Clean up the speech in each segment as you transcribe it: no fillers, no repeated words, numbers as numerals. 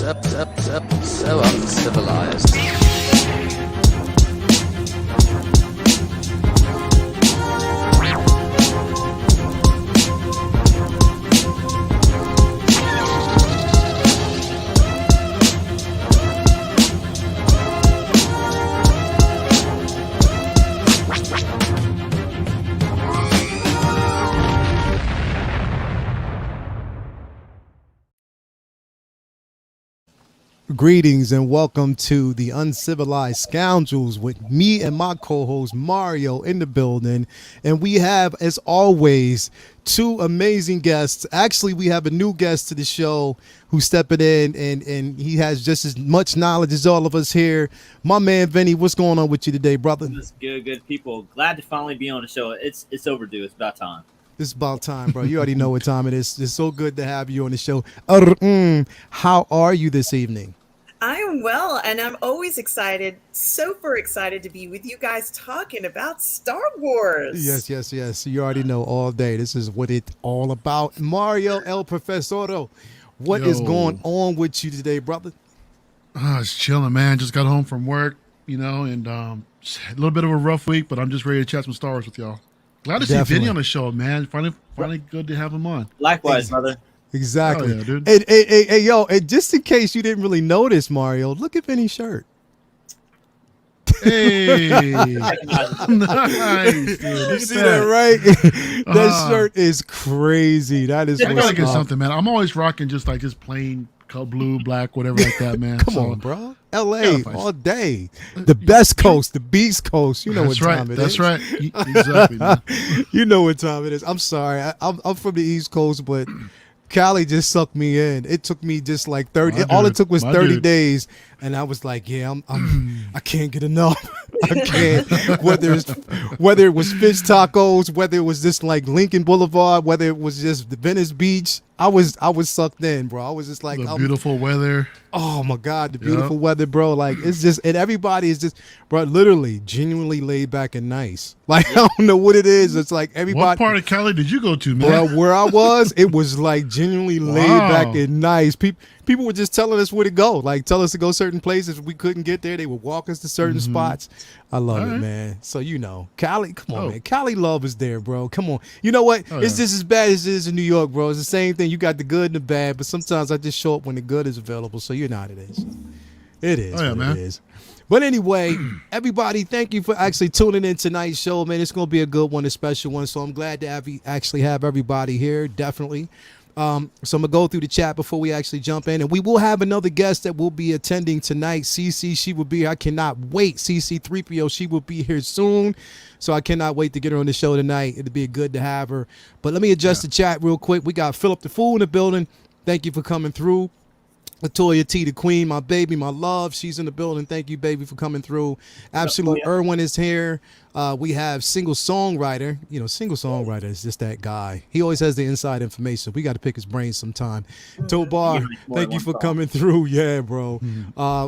So uncivilized. Greetings and welcome to the Uncivilized Scoundrels with me and my co-host Mario in the building. And we have, as always, two amazing guests. Actually, we have a new guest to the show who's stepping in, and he has just as much knowledge as all of us here. My man, Vinny, what's going on with you today, brother? It's good people. Glad to finally be on the show. It's overdue. It's about time. It's about time, bro. You already know what time it is. It's so good to have you on the show. How are you this evening? I am well, and I'm always excited, super excited to be with you guys talking about Star Wars. Yes. You already know all day. This is what it's all about. Mario El Profesoro, what is going on with you today, brother? It's chilling, man. Just got home from work, and a little bit of a rough week, but I'm just ready to chat some Star Wars with y'all. Glad to see Vinny on the show, man. Finally good to have him on. Likewise, brother. Exactly. Oh, yeah, dude. Hey, yo, and just in case you didn't really notice, Mario, look at Vinny's shirt. Hey. Nice, dude. You see that, right? That shirt is crazy. That is I gotta get something, man. I'm always rocking just plain blue, black, whatever like that, man. Come on, bro. LA all day. The best coast, the Beast Coast. You know what time it is. That's right. Exactly, man. You know what time it is. I'm sorry. I'm from the East Coast, but Cali just sucked me in. It took me just like 30. All it took was 30 days, and I was like, "Yeah, I can't get enough. I can't." Whether it was fish tacos, whether it was just like Lincoln Boulevard, whether it was just the Venice Beach, I was sucked in, bro. I was just like, the beautiful weather. Oh my God, the beautiful weather, bro. Like it's just, and everybody is just, bro, literally, genuinely laid back and nice. Like I don't know what it is. It's like everybody. What part of Cali did you go to, man? Bro, where I was, it was like genuinely laid back and nice. People were just telling us where to go. Like tell us to go certain places. If we couldn't get there, they would walk us to certain spots. I love it, man. So Cali, come on, man. Cali love is there, bro. Come on. You know what? It's just as bad as it is in New York, bro. It's the same thing. You got the good and the bad, but sometimes I just show up when the good is available. So you know how it is. It is what it is. But anyway, everybody, thank you for actually tuning in tonight's show, man. It's going to be a good one, a special one. So I'm glad to have everybody here, definitely. So I'm going to go through the chat before we actually jump in. And we will have another guest that will be attending tonight. CC, she will be here. I cannot wait. CC3PO, she will be here soon. So I cannot wait to get her on the show tonight. It'll be good to have her. But let me adjust the chat real quick. We got Philip the Fool in the building. Thank you for coming through. Latoya T, the queen, my baby, my love. She's in the building. Thank you, baby, for coming through. Absolute Irwin is here. We have Single Songwriter. Single Songwriter is just that guy. He always has the inside information. We got to pick his brain sometime. Tobar, thank you for coming through. Yeah, bro.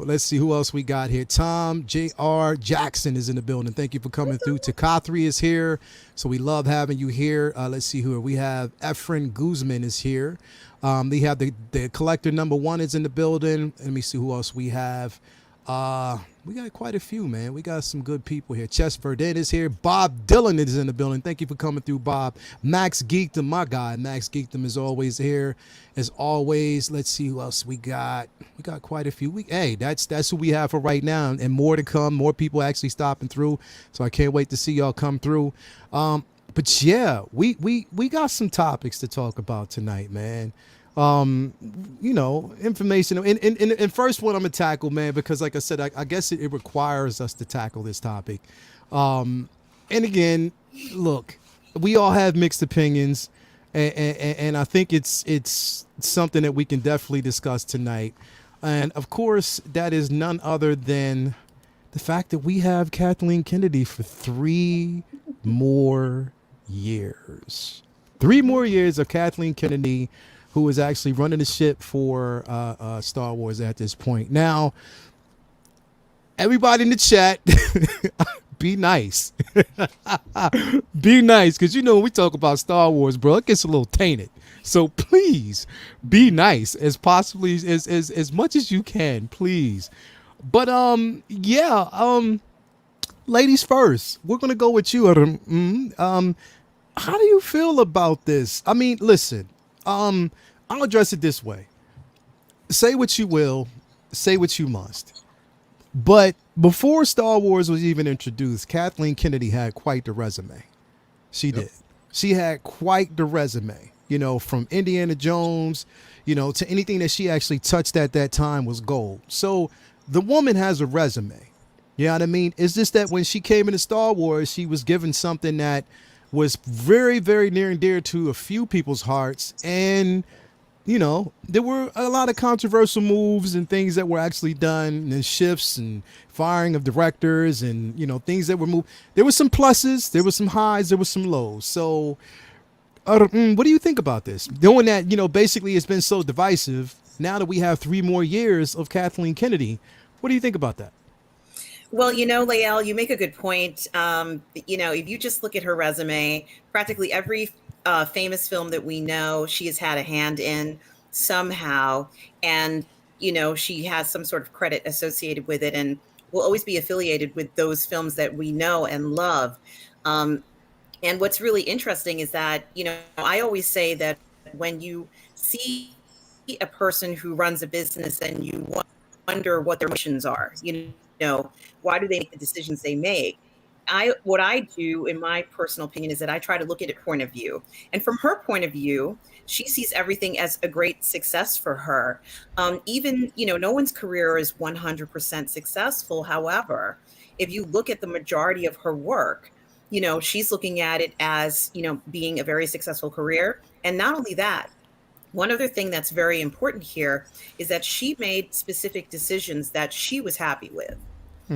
Let's see who else we got here. Tom J.R. Jackson is in the building. Thank you for coming through. Takathri is here. So we love having you here. Let's see who we have. Efren Guzman is here. They have the collector number 1 is in the building. Let me see who else we have. We got quite a few, man. We got some good people here. Chess Verdin is here. Bob Dylan is in the building. Thank you for coming through, Bob. Max Geekdom, my guy. Max Geekdom is always here. As always, let's see who else we got. We got quite a few. That's who we have for right now, and more to come. More people actually stopping through. So I can't wait to see y'all come through. But yeah, we got some topics to talk about tonight, man. Information. And first one I'm gonna tackle, man, because like I said, I guess it requires us to tackle this topic. And again, look, we all have mixed opinions, and I think it's something that we can definitely discuss tonight. And of course, that is none other than the fact that we have Kathleen Kennedy for 3 more years. 3 more years of Kathleen Kennedy, who is actually running the ship for Star Wars at this point. Now, everybody in the chat, be nice. Be nice, because when we talk about Star Wars, bro, it gets a little tainted. So please be nice as possibly as much as you can, please. But yeah, ladies first. We're gonna go with you. How do you feel about this? I mean, listen. I'll address it this way. Say what you will, say what you must. But before Star Wars was even introduced, Kathleen Kennedy had quite the resume. She did. She had quite the resume. You know, from Indiana Jones, you know, to anything that she actually touched at that time was gold. So the woman has a resume. You know what I mean? It's just that when she came into Star Wars, she was given something that was very, very near and dear to a few people's hearts. And, you know, there were a lot of controversial moves and things that were actually done, and shifts and firing of directors and, you know, things that were moved. There were some pluses, there were some highs, there were some lows. So what do you think about this? Knowing that, you know, basically it's been so divisive, now that we have 3 more years of Kathleen Kennedy, what do you think about that? Well, you know, Lael, you make a good point. You know, if you just look at her resume, practically every famous film that we know, she has had a hand in somehow. And, you know, she has some sort of credit associated with it and will always be affiliated with those films that we know and love. And what's really interesting is that, you know, I always say that when you see a person who runs a business and you wonder what their missions are, you know, why do they make the decisions they make? What I do, in my personal opinion, is that I try to look at it point of view. And from her point of view, she sees everything as a great success for her. Even, you know, no one's career is 100% successful. However, if you look at the majority of her work, you know, she's looking at it as, you know, being a very successful career. And not only that, one other thing that's very important here is that she made specific decisions that she was happy with.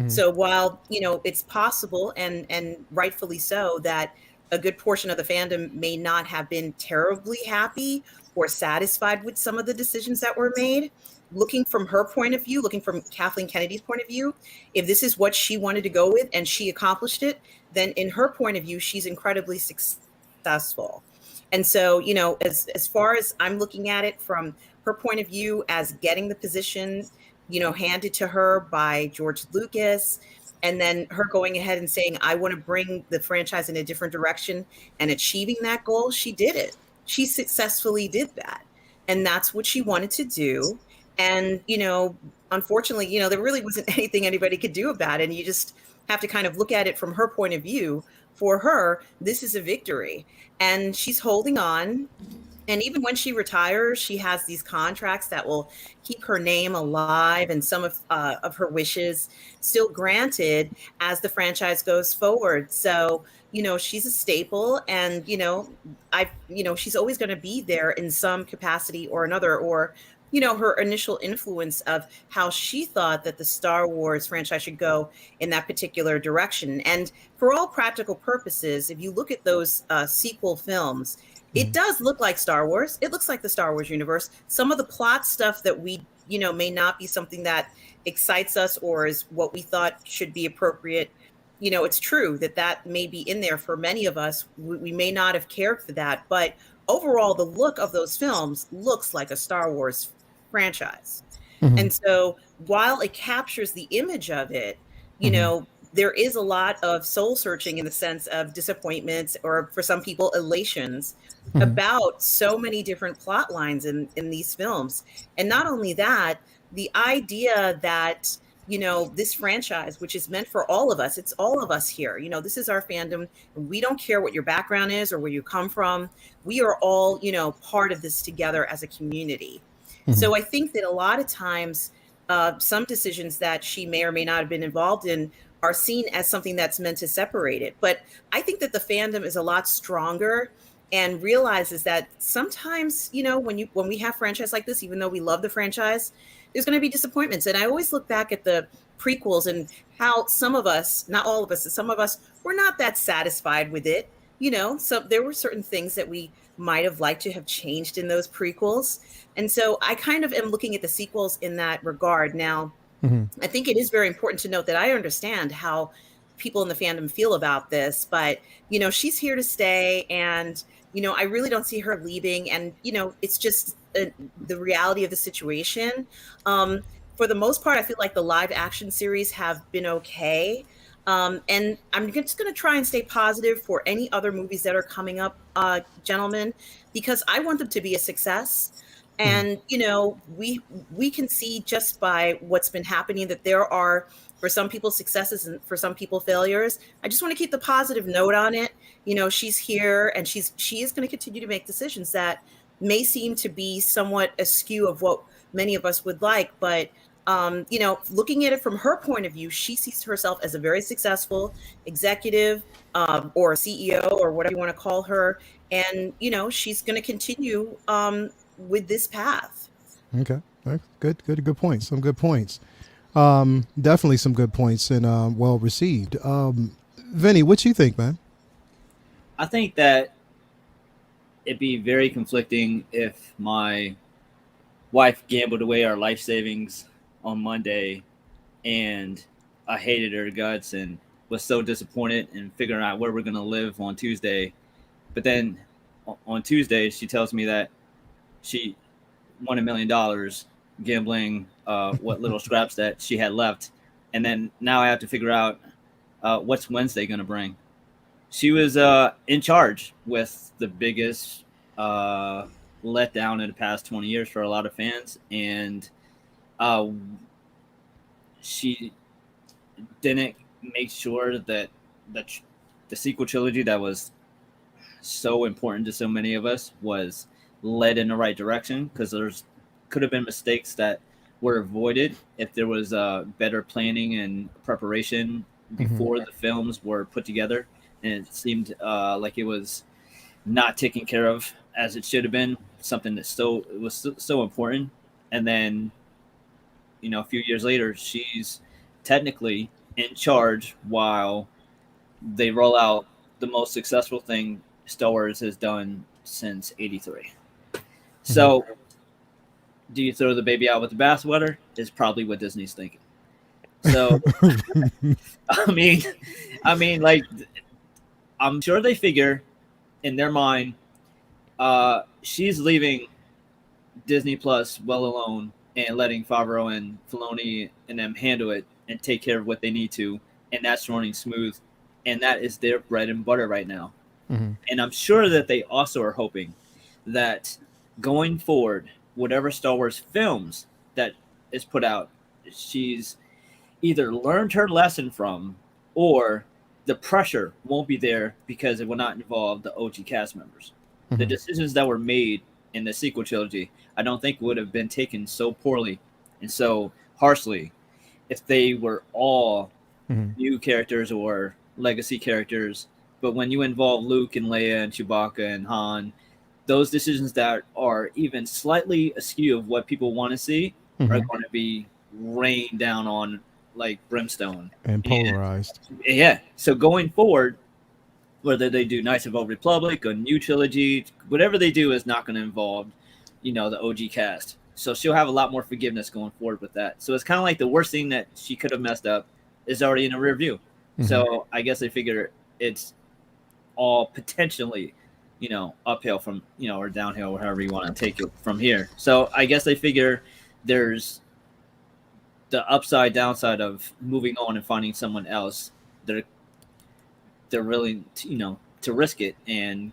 So while, you know, it's possible and rightfully so that a good portion of the fandom may not have been terribly happy or satisfied with some of the decisions that were made, looking from her point of view, looking from Kathleen Kennedy's point of view, if this is what she wanted to go with and she accomplished it, then in her point of view, she's incredibly successful. And so, you know, as far as I'm looking at it from her point of view as getting the position, you know, handed to her by George Lucas, and then her going ahead and saying, I want to bring the franchise in a different direction and achieving that goal, she did it. She successfully did that. And that's what she wanted to do. And, you know, unfortunately, you know, there really wasn't anything anybody could do about it. And you just have to kind of look at it from her point of view. For her, this is a victory. And she's holding on. And even when she retires, she has these contracts that will keep her name alive and some of her wishes still granted as the franchise goes forward. So, you know, she's a staple, and, you know, she's always going to be there in some capacity or another, or, you know, her initial influence of how she thought that the Star Wars franchise should go in that particular direction. And for all practical purposes, if you look at those sequel films, it does look like Star Wars. It looks like the Star Wars universe. Some of the plot stuff that we, you know, may not be something that excites us or is what we thought should be appropriate. You know, it's true that may be in there for many of us. We may not have cared for that, but overall, the look of those films looks like a Star Wars franchise. And so while it captures the image of it, you know, there is a lot of soul searching in the sense of disappointments, or for some people, elations about so many different plot lines in these films. And not only that, the idea that, you know, this franchise, which is meant for all of us, it's all of us here. You know, this is our fandom. We don't care what your background is or where you come from. We are all, you know, part of this together as a community. So I think that a lot of times, some decisions that she may or may not have been involved in are seen as something that's meant to separate it. But I think that the fandom is a lot stronger and realizes that sometimes, you know, when we have franchise like this, even though we love the franchise, there's going to be disappointments. And I always look back at the prequels and how some of us, not all of us, some of us were not that satisfied with it. You know, so there were certain things that we might have liked to have changed in those prequels. And so I kind of am looking at the sequels in that regard. Now, I think it is very important to note that I understand how people in the fandom feel about this, but, you know, she's here to stay. And, I really don't see her leaving. And, it's just the reality of the situation. For the most part, I feel like the live action series have been okay. And I'm just going to try and stay positive for any other movies that are coming up, gentlemen, because I want them to be a success. And, we can see just by what's been happening that there are, for some people, successes and for some people, failures. I just want to keep the positive note on it. She's here and she is going to continue to make decisions that may seem to be somewhat askew of what many of us would like. But, looking at it from her point of view, she sees herself as a very successful executive, or CEO or whatever you want to call her. And, she's going to continue with this path. Okay. Good points. Some good points. Definitely some good points and well received. Vinny, what you think, man? I think that it'd be very conflicting if my wife gambled away our life savings on Monday and I hated her guts and was so disappointed in figuring out where we're going to live on Tuesday. But then on Tuesday, she tells me that she won $1 million gambling what little scraps that she had left. And then now I have to figure out what's Wednesday going to bring. She was in charge with the biggest letdown in the past 20 years for a lot of fans. And she didn't make sure that the sequel trilogy that was so important to so many of us was led in the right direction, because there's could have been mistakes that were avoided if there was better planning and preparation before the films were put together. And it seemed like it was not taken care of as it should have been, something that was so important. And then, a few years later, she's technically in charge while they roll out the most successful thing Star Wars has done since '83. So, do you throw the baby out with the bathwater? Is probably what Disney's thinking. So, I mean, like, I'm sure they figure in their mind, she's leaving Disney Plus well alone and letting Favreau and Filoni and them handle it and take care of what they need to, and that's running smooth, and that is their bread and butter right now. And I'm sure that they also are hoping that going forward, whatever Star Wars films that is put out, she's either learned her lesson from, or the pressure won't be there because it will not involve the OG cast members. The decisions that were made in the sequel trilogy, I don't think would have been taken so poorly and so harshly if they were all new characters or legacy characters. But when you involve Luke and Leia and Chewbacca and Han, those decisions that are even slightly askew of what people want to see are going to be rained down on like brimstone. And polarized. Yeah. So going forward, whether they do Knights of the Old Republic, a new trilogy, whatever they do is not going to involve, the OG cast. So she'll have a lot more forgiveness going forward with that. So it's kind of like the worst thing that she could have messed up is already in the rear view. So I guess they figure it's all potentially, uphill from, or downhill, however you want to take it from here. So I guess they figure there's the upside downside of moving on and finding someone else. They're willing to, to risk it and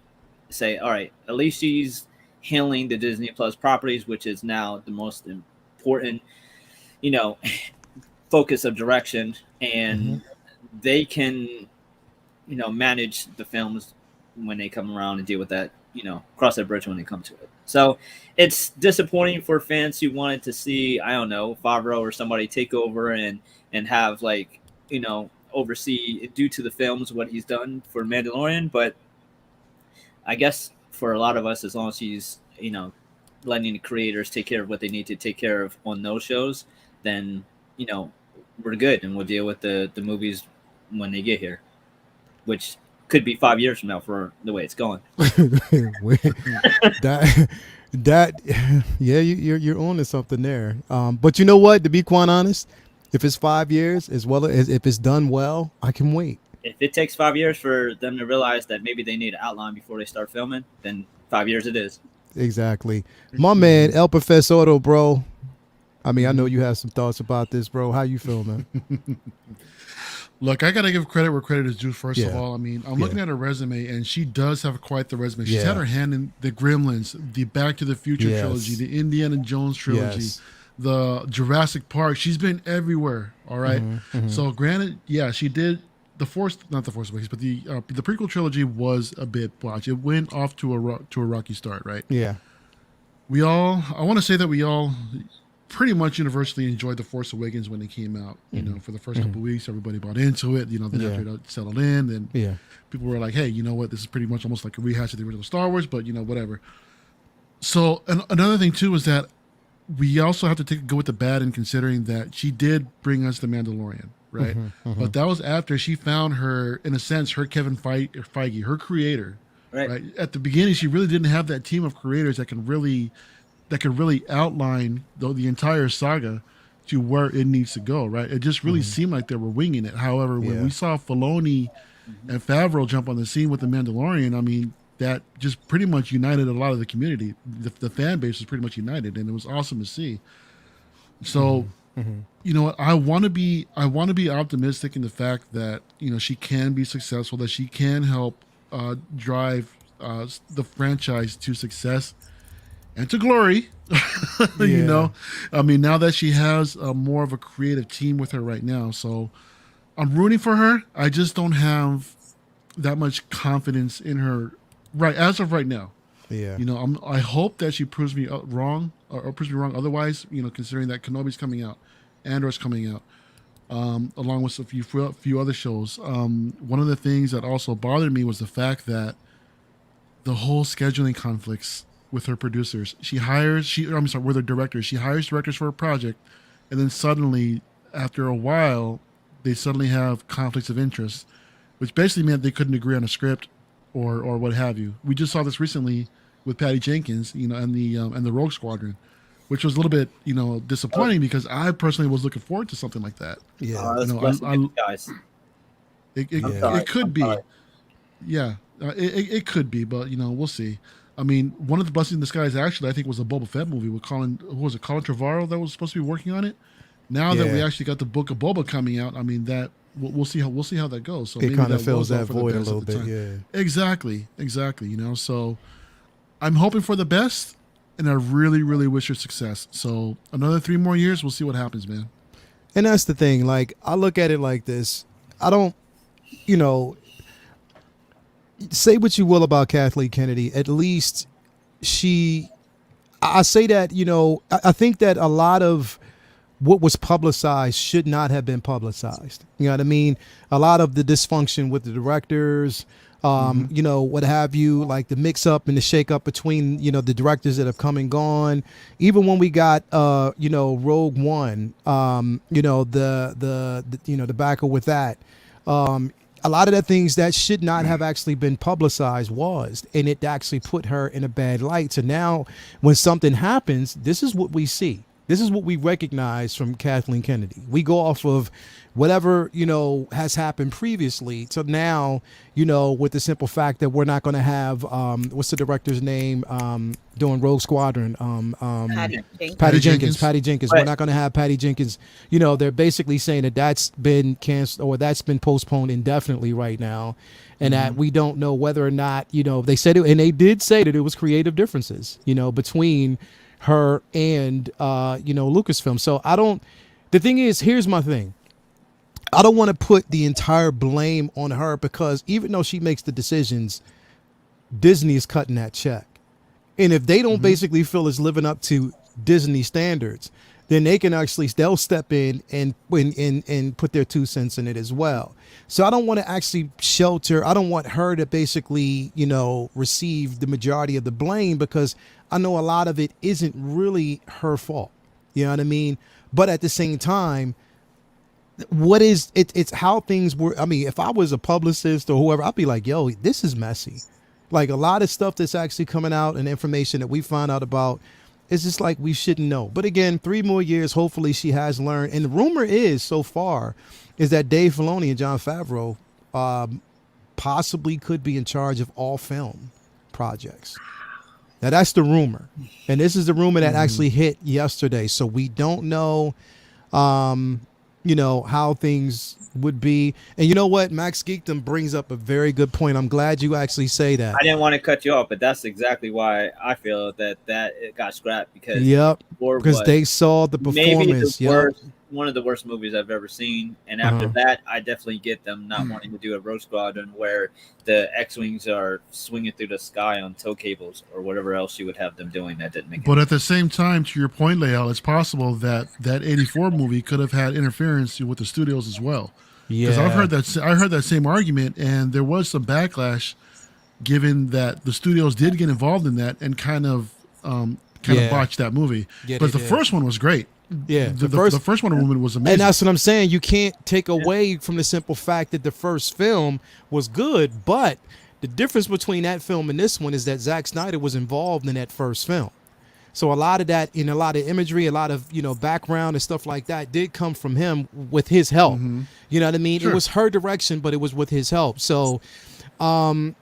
say, all right, at least she's handling the Disney Plus properties, which is now the most important, focus of direction, and they can, manage the films when they come around and deal with that, cross that bridge when they come to it. So it's disappointing for fans who wanted to see, I don't know, Favreau or somebody take over and have oversee due to the films what he's done for Mandalorian. But I guess for a lot of us, as long as he's, letting the creators take care of what they need to take care of on those shows, then, we're good, and we'll deal with the movies when they get here, which could be 5 years from now for the way it's going. Yeah, you're on to something there. But you know what? To be quite honest, if it's 5 years, as well as if it's done well, I can wait. if it takes 5 years for them to realize that maybe they need an outline before they start filming, then 5 years it is. Exactly. My man, El Profesoro, bro. I mean, I know you have some thoughts about this, bro. How you feel, man? Look, I got to give credit where credit is due, first of Yeah. all. I mean, I'm looking at her resume, and she does have quite the resume. She's Yeah. had her hand in the Gremlins, the Back to the Future Yes. trilogy, the Indiana Jones trilogy, Yes. the Jurassic Park. She's been everywhere, all right? Mhm. So granted, yeah, she did not the Force Awakens, but the prequel trilogy was a bit botched. It went off to a rocky start, right? Yeah. I want to say that we all pretty much universally enjoyed The Force Awakens when it came out. You know, for the first couple of weeks, everybody bought into it. You know, then after it settled in, then Yeah. people were like, hey, you know what? This is pretty much almost like a rehash of the original Star Wars, but, you know, whatever. So another thing, too, is that we also have to go with the bad in considering that she did bring us The Mandalorian, right? But that was after she found her, in a sense, her Kevin Feige, her creator. Right. At the beginning, she really didn't have that team of creators that could really outline the entire saga to where it needs to go. Right. It just really seemed like they were winging it. However, when we saw Filoni and Favreau jump on the scene with The Mandalorian, I mean, that just pretty much united a lot of the community. The fan base was pretty much united, and it was awesome to see. So, you know what? I want to be optimistic in the fact that, you know, she can be successful, that she can help drive the franchise to success and to glory. You know, I mean, now that she has more of a creative team with her right now, so I'm rooting for her. I just don't have that much confidence in her right as of right now. Yeah. You know, I hope that she proves me wrong or proves me wrong. Otherwise, you know, considering that Kenobi's coming out, Andor's coming out, along with a few other shows. One of the things that also bothered me was the fact that the whole scheduling conflicts with her producers. With her directors. She hires directors for a project, and then suddenly, after a while, they suddenly have conflicts of interest, which basically meant they couldn't agree on a script or what have you. We just saw this recently with Patty Jenkins, you know, and the Rogue Squadron, which was a little bit, you know, disappointing because I personally was looking forward to something like that. Yeah. You know, guys. It could be. Yeah, it could be, but, you know, we'll see. I mean, one of the blessings in disguise actually, I think, was a Boba Fett movie with Colin Trevorrow that was supposed to be working on it. Now that we actually got the Book of Boba coming out, I mean, that we'll see how that goes. So It maybe kind of that fills was that all for the void a best at little the bit. time. Yeah. Exactly. You know, so I'm hoping for the best, and I really, really wish her success. So another 3 more years, we'll see what happens, man. And that's the thing. Like, I look at it like this. I don't, you know, say what you will about Kathleen Kennedy. At least I say that, you know, I think that a lot of what was publicized should not have been publicized. You know what I mean? A lot of the dysfunction with the directors, you know, what have you, like the mix up and the shake up between, you know, the directors that have come and gone. Even when we got, you know, Rogue One, you know, the debacle with that. A lot of the things that should not have actually been publicized and it actually put her in a bad light. So now when something happens, this is what we see. This is what we recognize from Kathleen Kennedy. We go off of whatever, you know, has happened previously. So now, you know, with the simple fact that we're not going to have, what's the director's name doing Rogue Squadron? Patty Jenkins. Right. We're not going to have Patty Jenkins. You know, they're basically saying that that's been canceled or that's been postponed indefinitely right now. And that we don't know whether or not, you know, they said it, and they did say that it was creative differences, you know, between her and, you know, Lucasfilm. So the thing is, here's my thing. I don't want to put the entire blame on her because even though she makes the decisions, Disney is cutting that check. And if they don't basically feel it's living up to Disney standards, then they'll step in and put their 2 cents in it as well. So I don't want to actually I don't want her to basically, you know, receive the majority of the blame because I know a lot of it isn't really her fault. You know what I mean? But at the same time, it's how things were. I mean, if I was a publicist or whoever, I'd be like, yo, this is messy. Like a lot of stuff that's actually coming out and information that we find out about, it's just like we shouldn't know. But again, 3 more years, hopefully she has learned. And the rumor is so far is that Dave Filoni and Jon Favreau possibly could be in charge of all film projects. Now that's the rumor, and this is the rumor that actually hit yesterday. So we don't know, how things would be. And you know what? Max Geekdom brings up a very good point. I'm glad you actually say that. I didn't want to cut you off, but that's exactly why I feel that it got scrapped because because they saw the performance. One of the worst movies I've ever seen, and after that, I definitely get them not wanting to do a Rogue Squadron where the X-wings are swinging through the sky on tow cables or whatever else you would have them doing. That didn't make. But at the same time, to your point, Lael, it's possible that 84 movie could have had interference with the studios as well. Because I heard that same argument, and there was some backlash, given that the studios did get involved in that and kind of botched that movie. But the first one was great. Yeah, the first Wonder Woman was amazing. And that's what I'm saying. You can't take away from the simple fact that the first film was good, but the difference between that film and this one is that Zack Snyder was involved in that first film. So a lot of that, a lot of imagery, a lot of, background and stuff like that did come from him with his help. You know what I mean? Sure. It was her direction, but it was with his help. So, again,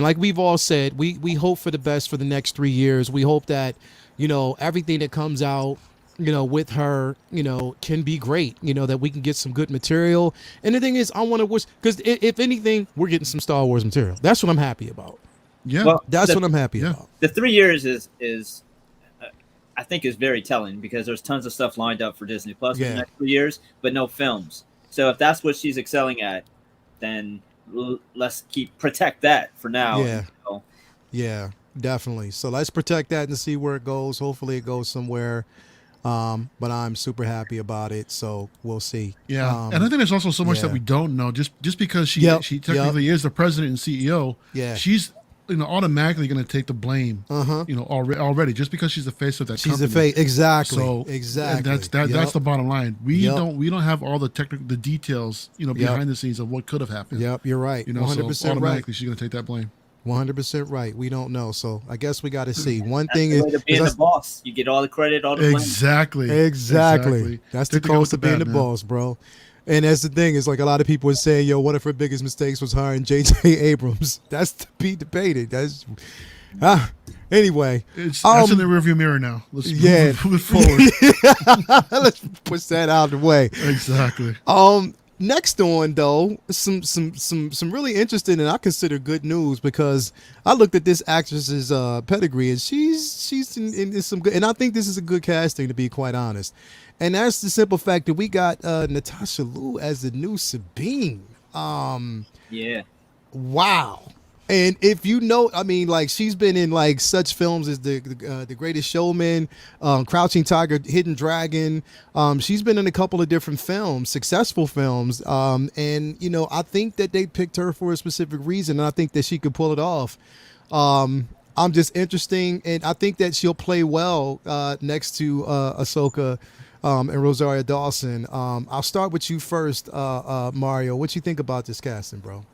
like we've all said, we hope for the best for the next 3 years. We hope that, everything that comes out, with her, can be great, that we can get some good material. And the thing is, I want to wish, because if anything, we're getting some Star Wars material. That's what I'm happy about. Yeah. Well, that's what I'm happy about. The 3 years is I think is very telling because there's tons of stuff lined up for Disney Plus in the next 3 years, but no films. So if that's what she's excelling at, then let's protect that for now. Yeah, definitely. So let's protect that and see where it goes. Hopefully it goes somewhere. But I'm super happy about it. So we'll see. Yeah. And I think there's also so much that we don't know. Just because she technically is the president and CEO, she's automatically going to take the blame. Already just because she's the face of that company. She's the face. Exactly. So exactly. That's the bottom line. We don't have all the the details, behind the scenes of what could have happened. Yep, you're right. 100% so automatically right. she's going to take that blame. 100% right. We don't know. So I guess we got to see. One thing is being the boss. You get all the credit, all the blame. Exactly. That's the cost of being the boss, bro. And that's the thing. Is like a lot of people are saying, "Yo, one of her biggest mistakes was hiring J.J. Abrams." That's to be debated. That's anyway. That's in the rearview mirror now. Let's move it forward. Let's push that out of the way. Exactly. Next on though, some really interesting and I consider good news because I looked at this actress's pedigree and she's in some good, and I think this is a good casting to be quite honest. And that's the simple fact that we got Natasha Liu as the new Sabine. Wow. And if she's been in like such films as the Greatest Showman, Crouching Tiger, Hidden Dragon. She's been in a couple of different films, successful films. And I think that they picked her for a specific reason, and I think that she could pull it off. I'm just interesting, and I think that she'll play well next to Ahsoka and Rosario Dawson. I'll start with you first, Mario. What you think about this casting, bro?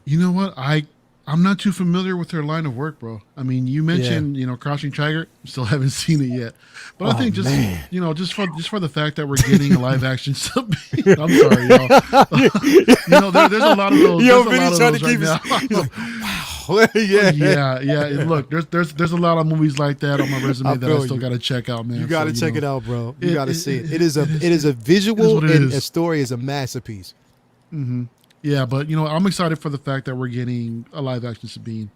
You know what? I'm not too familiar with her line of work, bro. I mean, you mentioned, Crouching Tiger. Still haven't seen it yet, but I think just for the fact that we're getting a live action Sabine. I'm sorry, y'all. There's a lot of those. Yo, Vinny's trying to keep his. Look, there's a lot of movies like that on my resume that I still got to check out, man. You got to check it out, bro. You got to see it. It is a visual and a story is a masterpiece. Mm-hmm. Yeah, but I'm excited for the fact that we're getting a live action Sabine.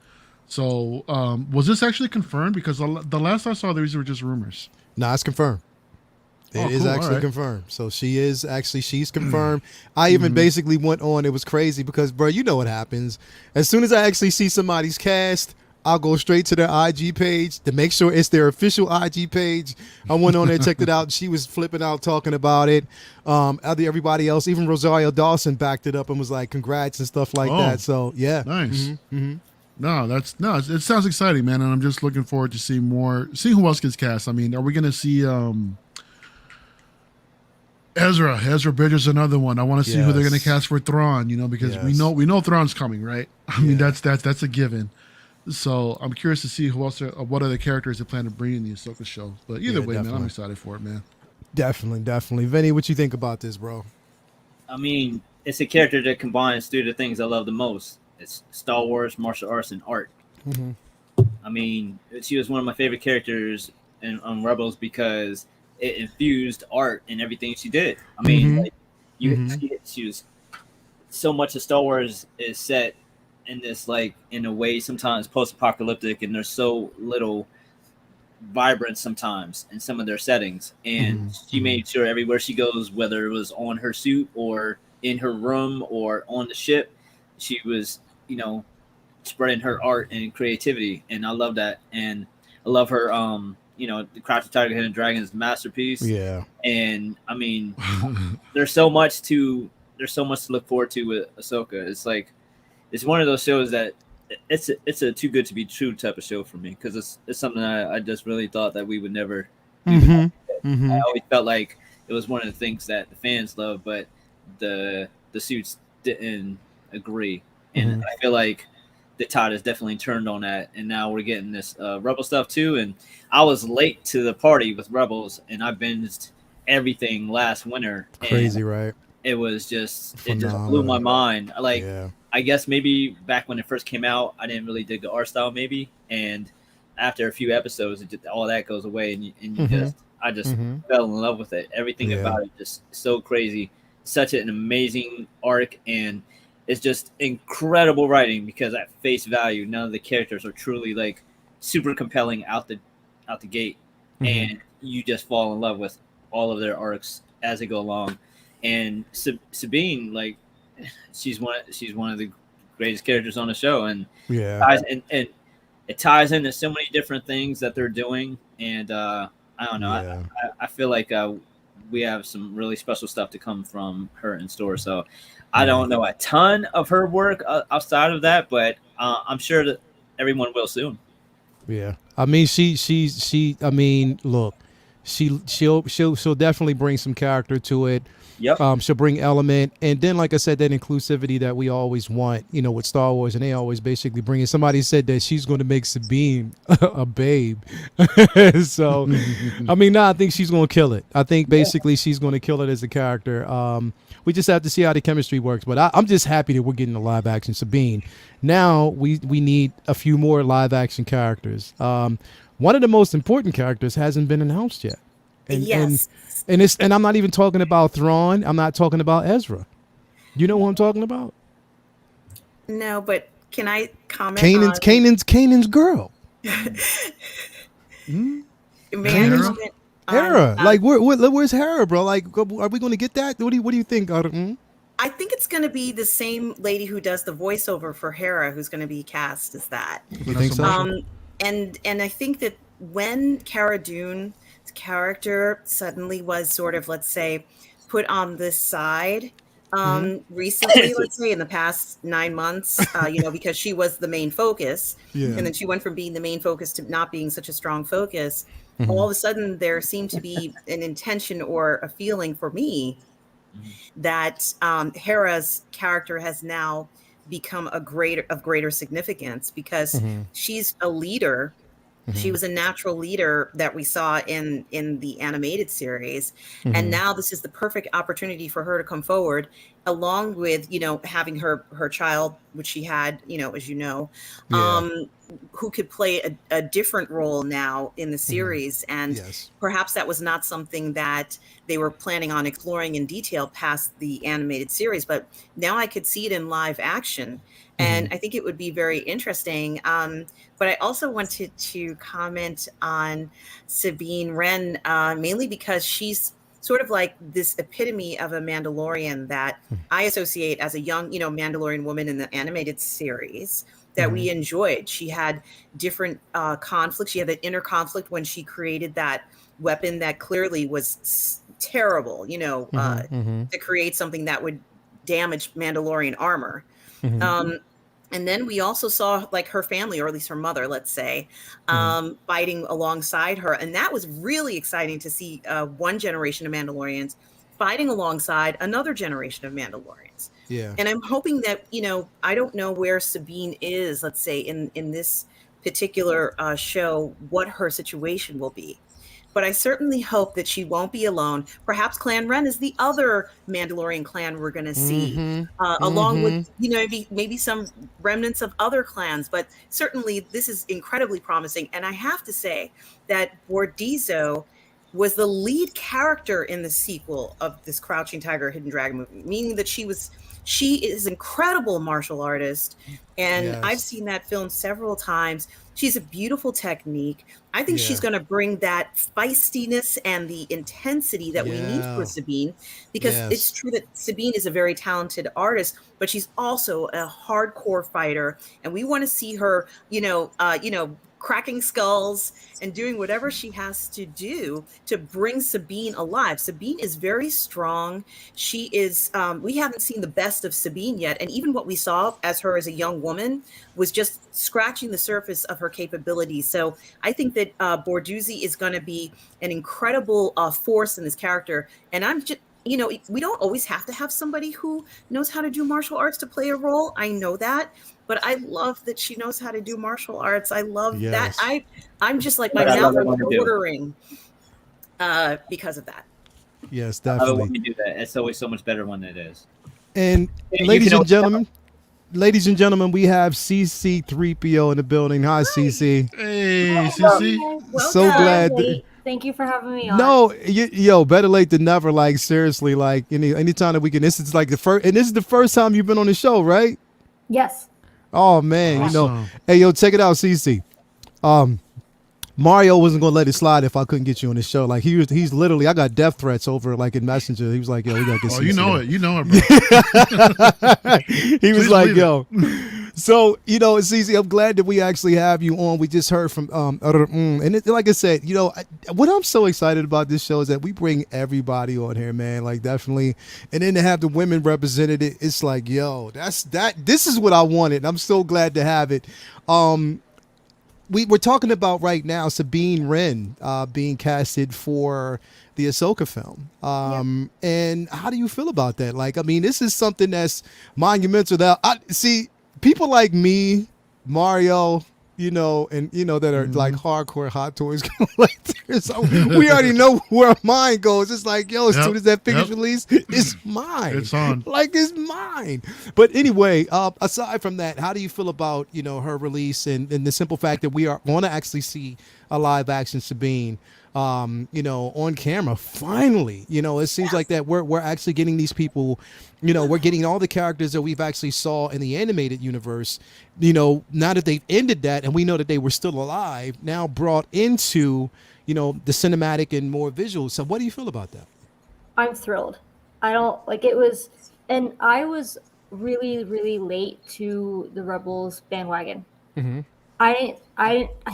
So, was this actually confirmed? Because the last I saw, these were just rumors. No, it's confirmed. It is actually confirmed. So she's confirmed. I even basically went on. It was crazy because, bro, you know what happens. As soon as I actually see somebody's cast, I'll go straight to their IG page to make sure it's their official IG page. I went on there, checked it out. She was flipping out, talking about it. Everybody else, even Rosario Dawson backed it up and was like, congrats and stuff like that. So, yeah. Nice. It sounds exciting, man. And I'm just looking forward to seeing who else gets cast. I mean, are we going to see Ezra Bridger's another one. I want to see who they're going to cast for Thrawn, because we know Thrawn's coming, right? I mean, that's a given. So I'm curious to see who else, what other characters they plan to bring in the Ahsoka show. But either way, man, definitely. I'm excited for it, man. Definitely. Vinny, what you think about this, bro? I mean, it's a character that combines two of the things I love the most. It's Star Wars, martial arts, and art. Mm-hmm. I mean, she was one of my favorite characters on Rebels because it infused art in everything she did. I mean, like she was so much of Star Wars is set in this like in a way sometimes post-apocalyptic, and there's so little vibrance sometimes in some of their settings, and she made sure everywhere she goes, whether it was on her suit or in her room or on the ship, she was spreading her art and creativity, and I love that. And I love her the Crouching Tiger, Hidden Dragon is a masterpiece. Yeah. And I mean there's so much to look forward to with Ahsoka. It's like it's one of those shows that it's a too good to be true type of show for me, because it's something I just really thought that we would never do. I always felt like it was one of the things that the fans love, but the suits didn't agree. And I feel like the tide has definitely turned on that, and now we're getting this Rebel stuff too. And I was late to the party with Rebels, and I binged everything last winter. Crazy, right? It was just Phenomenal. It just blew my mind. Like, yeah. I guess maybe back when it first came out, I didn't really dig the art style, maybe. And after a few episodes, all that goes away, and you I just fell in love with it. Everything about it just so crazy. Such an amazing arc, and it's just incredible writing, because at face value, none of the characters are truly like super compelling out the gate, and you just fall in love with all of their arcs as they go along. And Sabine, like, she's one of the greatest characters on the show, and and it ties into so many different things that they're doing. And I don't know, I feel like we have some really special stuff to come from her in store. So I don't know a ton of her work outside of that, but I'm sure that everyone will soon. Yeah, I mean, she. I mean, look, she'll definitely bring some character to it. Yep. She'll bring element, and then, like I said, that inclusivity that we always want, with Star Wars, and they always basically bring it. Somebody said that she's going to make Sabine a babe, so I mean, I think she's going to kill it. I think basically she's going to kill it as a character. We just have to see how the chemistry works, but I'm just happy that we're getting a live action Sabine. Now we need a few more live action characters. One of the most important characters hasn't been announced yet. And I'm not even talking about Thrawn. I'm not talking about Ezra. You know who I'm talking about? No, but can I comment? Kanan's girl. Hera. Like, where's Hera, bro? Like, are we going to get that? What do you think? I think it's going to be the same lady who does the voiceover for Hera who's going to be cast as that. You think so? And I think that when Cara Dune's character suddenly was sort of, let's say, put on this side recently, let's say in the past 9 months, because she was the main focus, and then she went from being the main focus to not being such a strong focus. All of a sudden, there seemed to be an intention or a feeling for me that Hera's character has now become of greater significance, because she's a leader. She was a natural leader that we saw in the animated series. And now this is the perfect opportunity for her to come forward, along with, having her child, which she had, as you know, who could play a different role now in the series. And perhaps that was not something that they were planning on exploring in detail past the animated series, but now I could see it in live action. And I think it would be very interesting. But I also wanted to comment on Sabine Wren, mainly because she's sort of like this epitome of a Mandalorian that I associate as a young, Mandalorian woman in the animated series that we enjoyed. She had different conflicts. She had that inner conflict when she created that weapon that clearly was terrible, to create something that would damage Mandalorian armor. And then we also saw like her family, or at least her mother, let's say, fighting alongside her. And that was really exciting to see one generation of Mandalorians fighting alongside another generation of Mandalorians. Yeah. And I'm hoping that, I don't know where Sabine is, let's say, in this particular show what her situation will be. But I certainly hope that she won't be alone. Perhaps Clan Ren is the other Mandalorian clan we're going to see, along with maybe some remnants of other clans. But certainly, this is incredibly promising. And I have to say that Bordizo was the lead character in the sequel of this Crouching Tiger, Hidden Dragon movie, meaning that she is an incredible martial artist. And I've seen that film several times. She's a beautiful technique. I think she's going to bring that feistiness and the intensity that we need for Sabine, because it's true that Sabine is a very talented artist, but she's also a hardcore fighter. And we want to see her, cracking skulls and doing whatever she has to do to bring Sabine alive. Sabine is very strong. She is, we haven't seen the best of Sabine yet. And even what we saw as her as a young woman was just scratching the surface of her capabilities. So I think that Bordizi is going to be an incredible force in this character. And I'm just, we don't always have to have somebody who knows how to do martial arts to play a role. I know that. But I love that she knows how to do martial arts. I love that. I'm just like, my mouth is watering because of that. Yes, definitely. I love when you do that. It's always so much better when it is. And ladies and gentlemen, we have CC3PO in the building. Hi, CC. Hey, CC. So glad. Thank you for having me on. No, better late than never. Like, seriously, like anytime that we can. This is like the first, and this is the first time you've been on the show, right? Yes. Oh man, awesome. Hey, check it out, CC. Mario wasn't gonna let it slide if I couldn't get you on the show. Like he's literally, I got death threats over like in Messenger. He was like, yo, we gotta get CC. You know it, bro. He was like, yo. So, CC, I'm glad that we actually have you on. We just heard from and like I said, what I'm so excited about this show is that we bring everybody on here, man. Like, definitely. And then to have the women represented, it's like, yo, this is what I wanted. I'm so glad to have it. We're talking about right now Sabine Wren being casted for the Ahsoka film. And how do you feel about that? Like, I mean, this is something that's monumental. That I see people like me, Mario, that are like hardcore Hot Toys. Like, so we already know where our mind goes. It's like, yo, as soon as that figure's released, it's mine. It's on. Like, it's mine. But anyway, aside from that, how do you feel about, her release and the simple fact that we are going to actually see a live action Sabine, on camera? Finally, it seems like that we're actually getting these people, we're getting all the characters that we've actually saw in the animated universe, now that they've ended that and we know that they were still alive, now brought into, the cinematic and more visuals. So what do you feel about that? I'm thrilled. I was really, really late to the Rebels bandwagon. Mm-hmm. I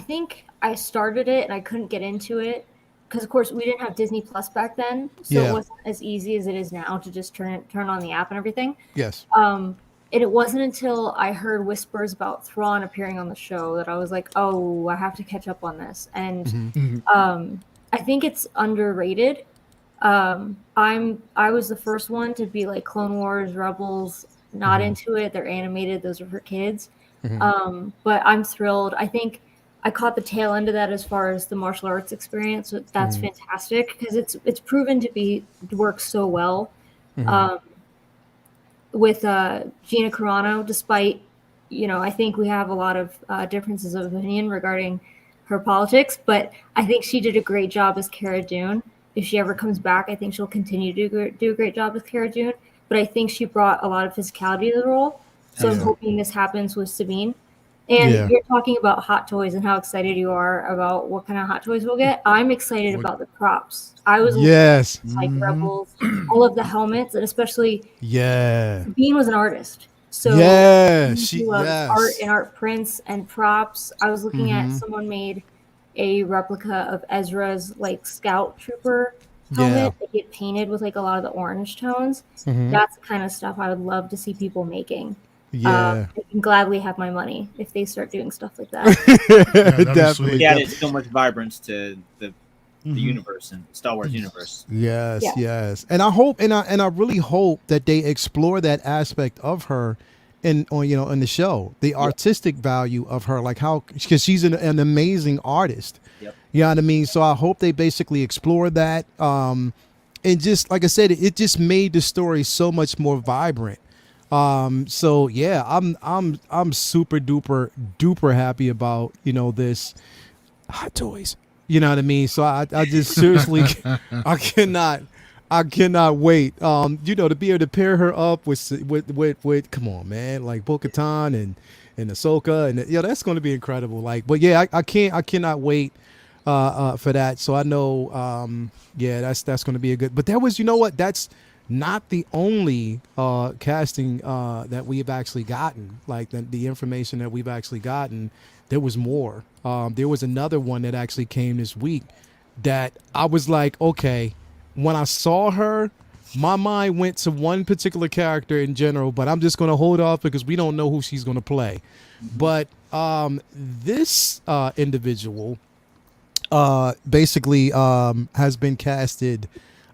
think I started it and I couldn't get into it because, of course, we didn't have Disney Plus back then, so it wasn't as easy as it is now to just turn on the app and everything. Yes. And it wasn't until I heard whispers about Thrawn appearing on the show that I was like, oh, I have to catch up on this. And I think it's underrated. I was the first one to be like, Clone Wars, Rebels, not into it. They're animated. Those are for kids. But I'm thrilled. I think I caught the tail end of that as far as the martial arts experience. So that's fantastic because it's proven to work so well with Gina Carano. Despite I think we have a lot of differences of opinion regarding her politics, but I think she did a great job as Cara Dune. If she ever comes back, I think she'll continue to do a great job as Cara Dune. But I think she brought a lot of physicality to the role. So I'm hoping this happens with Sabine. And you're talking about Hot Toys and how excited you are about what kind of Hot Toys we'll get. I'm excited about the props. I was like Rebels. I love the helmets, and especially Sabine was an artist. So she loves art and art prints and props. I was looking at someone made a replica of Ezra's like scout trooper helmet that get painted with like a lot of the orange tones. That's the kind of stuff I would love to see people making. I can gladly have my money if they start doing stuff like that. Definitely. Yeah, it's so much vibrance to the universe and Star Wars universe. Yes. And I hope, and I really hope that they explore that aspect of her in on in the show, the artistic value of her, like how, because she's an amazing artist. Yep. You know what I mean? So I hope they basically explore that. And just like I said, it just made the story so much more vibrant. So yeah, I'm super duper happy about this Hot Toys. You know what I mean? So I just seriously I cannot wait. To be able to pair her up with come on, man, like Bo-Katan and Ahsoka, and that's going to be incredible. Like, but yeah, I cannot wait for that. So I know, that's going to be a good. But that was, that's not the only casting that we've actually gotten. Like the information that we've actually gotten, there was more. There was another one that actually came this week that I was like, okay, when I saw her, my mind went to one particular character in general, but I'm just going to hold off because we don't know who she's going to play. But this individual basically has been casted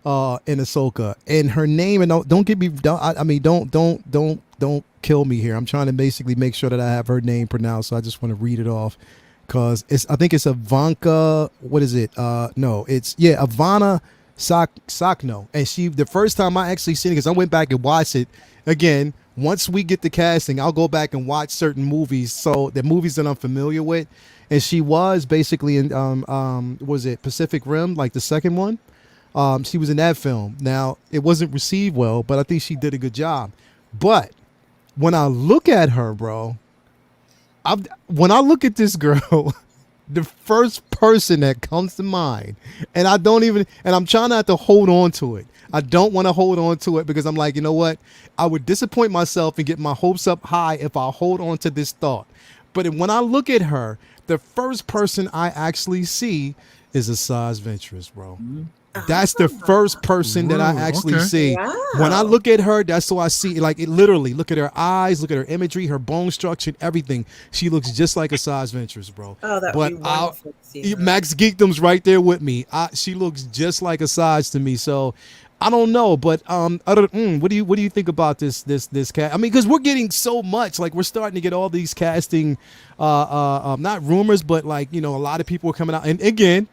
in Ahsoka, and her name, and don't get me, don't kill me here. I'm trying to basically make sure that I have her name pronounced, so I just want to read it off because I think it's Ivanka. What is it? No, it's Ivana Sakno, and the first time I actually seen it, because I went back and watched it again. Once we get the casting, I'll go back and watch certain movies, so the movies that I'm familiar with. And she was basically in was it Pacific Rim, like the second one? She was in that film. Now, it wasn't received well, but I think she did a good job. But when I look at her, bro, when I look at this girl, the first person that comes to mind, and I'm trying not to hold on to it. I don't want to hold on to it because I'm like, you know what? I would disappoint myself and get my hopes up high if I hold on to this thought. But when I look at her, the first person I actually see is Asajj Ventress, bro. That's the first person that I actually see. Wow. When I look at her, that's who I see. Like, it literally, look at her eyes, look at her imagery, her bone structure, everything. She looks just like Asajj Ventress, bro. Oh, that would be wonderful to see her. Max Geekdom's right there with me. She looks just like Asajj to me. So I don't know, but what do you think about this cast? I mean, because we're getting so much, like we're starting to get all these casting, not rumors, but like a lot of people are coming out. And again,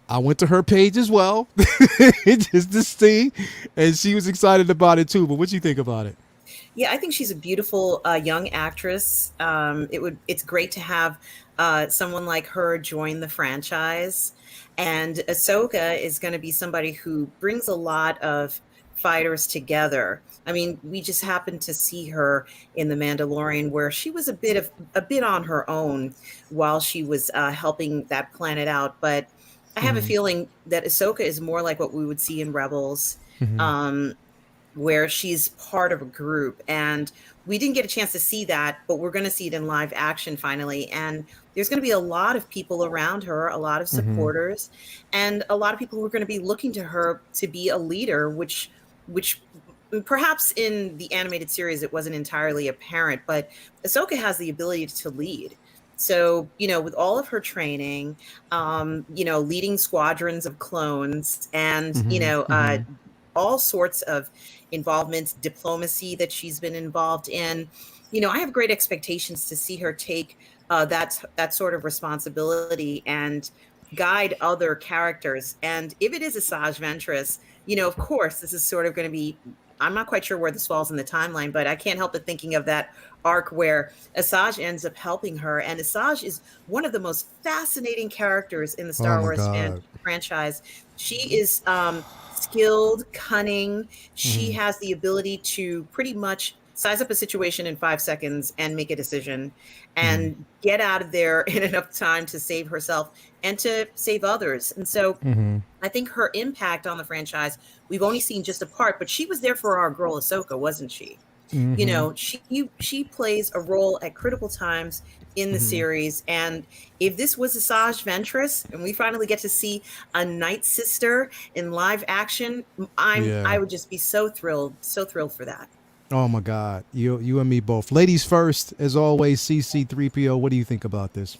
I went to her page as well, just to see, and she was excited about it too. But what do you think about it? Yeah, I think she's a beautiful young actress. It's great to have someone like her join the franchise. And Ahsoka is going to be somebody who brings a lot of fighters together. I mean, we just happened to see her in The Mandalorian, where she was a bit on her own while she was helping that planet out. But I have a feeling that Ahsoka is more like what we would see in Rebels, where she's part of a group. And we didn't get a chance to see that, but we're going to see it in live action finally. And there's going to be a lot of people around her, a lot of supporters, and a lot of people who are going to be looking to her to be a leader, which perhaps in the animated series, it wasn't entirely apparent, but Ahsoka has the ability to lead. So, with all of her training, leading squadrons of clones and, all sorts of involvements, diplomacy that she's been involved in, I have great expectations to see her take that sort of responsibility and guide other characters. And if it is Asajj Ventress, of course, this is sort of going to be, I'm not quite sure where this falls in the timeline, but I can't help but thinking of that arc where Asajj ends up helping her. And Asajj is one of the most fascinating characters in the Star Wars franchise. She is skilled, cunning. She has the ability to pretty much size up a situation in 5 seconds and make a decision and get out of there in enough time to save herself and to save others. And so I think her impact on the franchise, we've only seen just a part, but she was there for our girl Ahsoka, wasn't she? She plays a role at critical times in the series. And if this was Asajj Ventress and we finally get to see a Night Sister in live action, I would just be so thrilled for that. Oh my God, you and me both. Ladies first, as always. CC3PO, what do you think about this?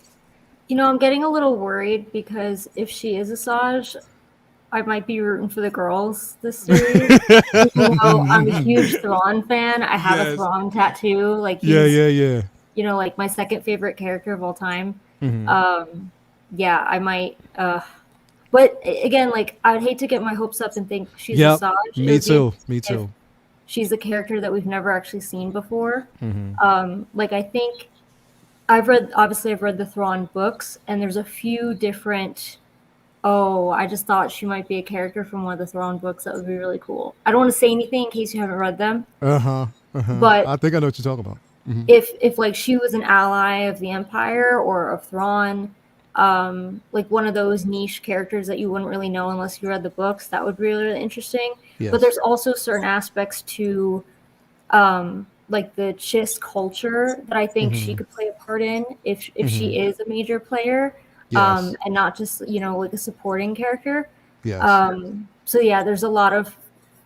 I'm getting a little worried because if she is Asajj, I might be rooting for the girls this series. Even though I'm a huge Thrawn fan, I have a Yes. Thrawn tattoo. Like he's, Yeah. you know, like my second favorite character of all time. Mhm. Yeah, I might. But again, like I'd hate to get my hopes up and think she's Yep. Asajj. It Me would be too. Me if too. She's a character that we've never actually seen before. Mhm. Like I think I've read the Thrawn books, and there's a few different. Oh, I just thought she might be a character from one of the Thrawn books. That would be really cool. I don't want to say anything in case you haven't read them, but I think I know what you're talking about. if like she was an ally of the Empire or of Thrawn, like one of those niche characters that you wouldn't really know unless you read the books, that would be really, really interesting. Yes. But there's also certain aspects to like the Chiss culture that I think she could play a part in if she is a major player, Yes. and not just, you know, like a supporting character. Yes. So yeah, there's a lot of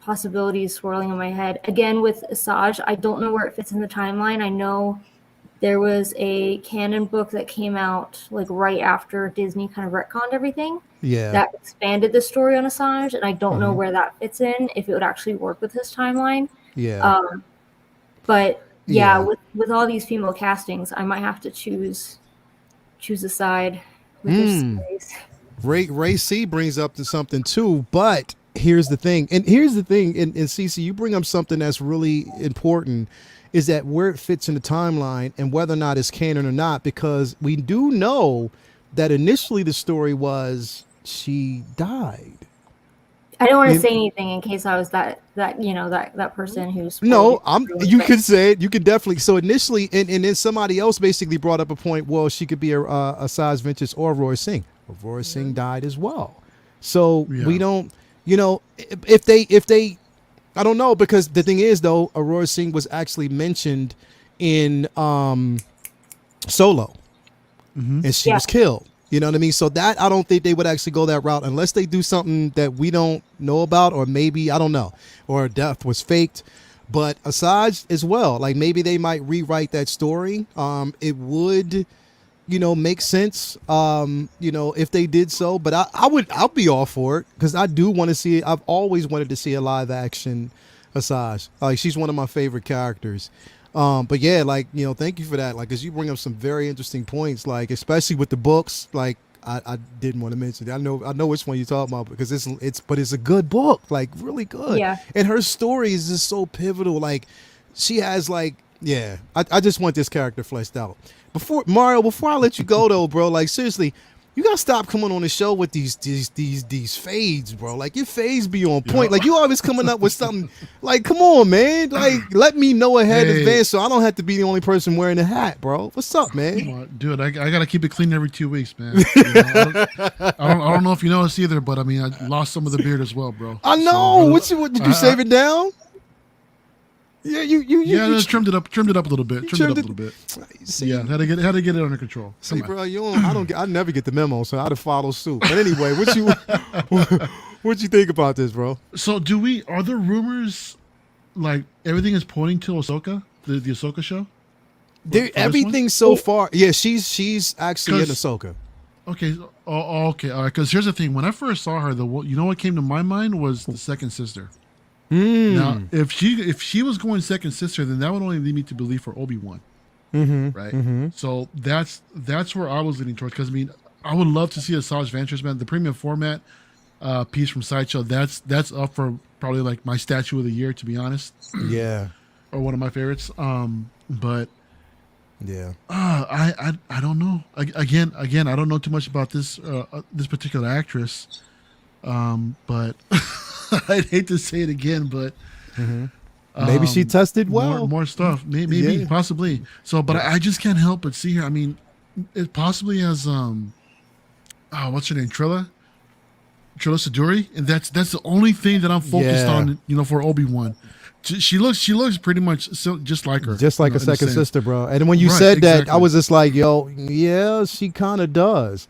possibilities swirling in my head. Again, with Asajj, I don't know where it fits in the timeline. I know there was a canon book that came out like right after Disney kind of retconned everything Yeah. that expanded the story on Asajj, and I don't know where that fits in, if it would actually work with his timeline. Yeah. But yeah, Yeah. with all these female castings, I might have to choose a side with this series. Ray C brings up to something too, but here's the thing, and CC, you bring up something that's really important, is that where it fits in the timeline and whether or not it's canon or not, because we do know that initially the story was she died. I don't want to say anything in case I was that you know that person who's No, you but- could say it. You could definitely. So initially, and then somebody else basically brought up a point. Well, she could be a Asajj Ventress or Roy Singh. Roy Singh died as well. So we don't, you know, if they, I don't know, because the thing is though, Roy Singh was actually mentioned in Solo, and she was killed. You know what I mean? So that, I don't think they would actually go that route unless they do something that we don't know about, or maybe, I don't know, or death was faked. But Asajj as well, like maybe they might rewrite that story. It would, you know, make sense, you know, if they did so. But I'll be all for it, because I do want to see it. I've always wanted to see a live action Asajj. Like, she's one of my favorite characters. But yeah, like, you know, thank you for that. Like, because you bring up some very interesting points, like, especially with the books. Like, I didn't want to mention it. I know which one you're talking about, because it's a good book, like really good. Yeah. And her story is just so pivotal. Like, she has like, yeah, I just want this character fleshed out. Before I let you go though, bro, like seriously, you gotta stop coming on the show with these fades, bro. Like, your fades be on point. Like, you always coming up with something. Like, come on, man. Like, let me know ahead in advance so I don't have to be the only person wearing the hat, bro. What's up, man? Come on, dude, I gotta keep it clean every 2 weeks, man. You know, I don't know if you noticed either, but I mean, I lost some of the beard as well, bro. I know. So, what did you save it down? Yeah, you just trimmed it up a little bit. Trimmed it up a little bit. See, Yeah, had to get it under control. see, Come on. bro, I never get the memo, so I'd have followed suit. But anyway, what you think about this, bro? So are there rumors like everything is pointing to Ahsoka, the Ahsoka show? Everything so far, yeah, she's actually in Ahsoka. Okay, okay, all right. Because here's the thing: when I first saw her, you know what came to my mind was the second sister. Now, if she was going second sister, then that would only lead me to believe for Obi-Wan, right? So that's where I was leaning towards. Because I mean, I would love to see Asajj Ventress, man. The premium format piece from Sideshow, that's up for probably like my statue of the year, to be honest. Yeah, Or one of my favorites. But yeah. I don't know. Again, I don't know too much about this particular actress. But I'd hate to say it again, but Maybe she tested well. More stuff, maybe Yeah. possibly. So, but I just can't help but see her. I mean, it possibly has what's her name, Trilla Siduri, and that's the only thing that I'm focused on. You know, for Obi-Wan. She looks pretty much just like her, Just like you a know, in second sense. sister, bro. And when you Right, said that, I exactly. was just like, yo, yeah, she kind of does.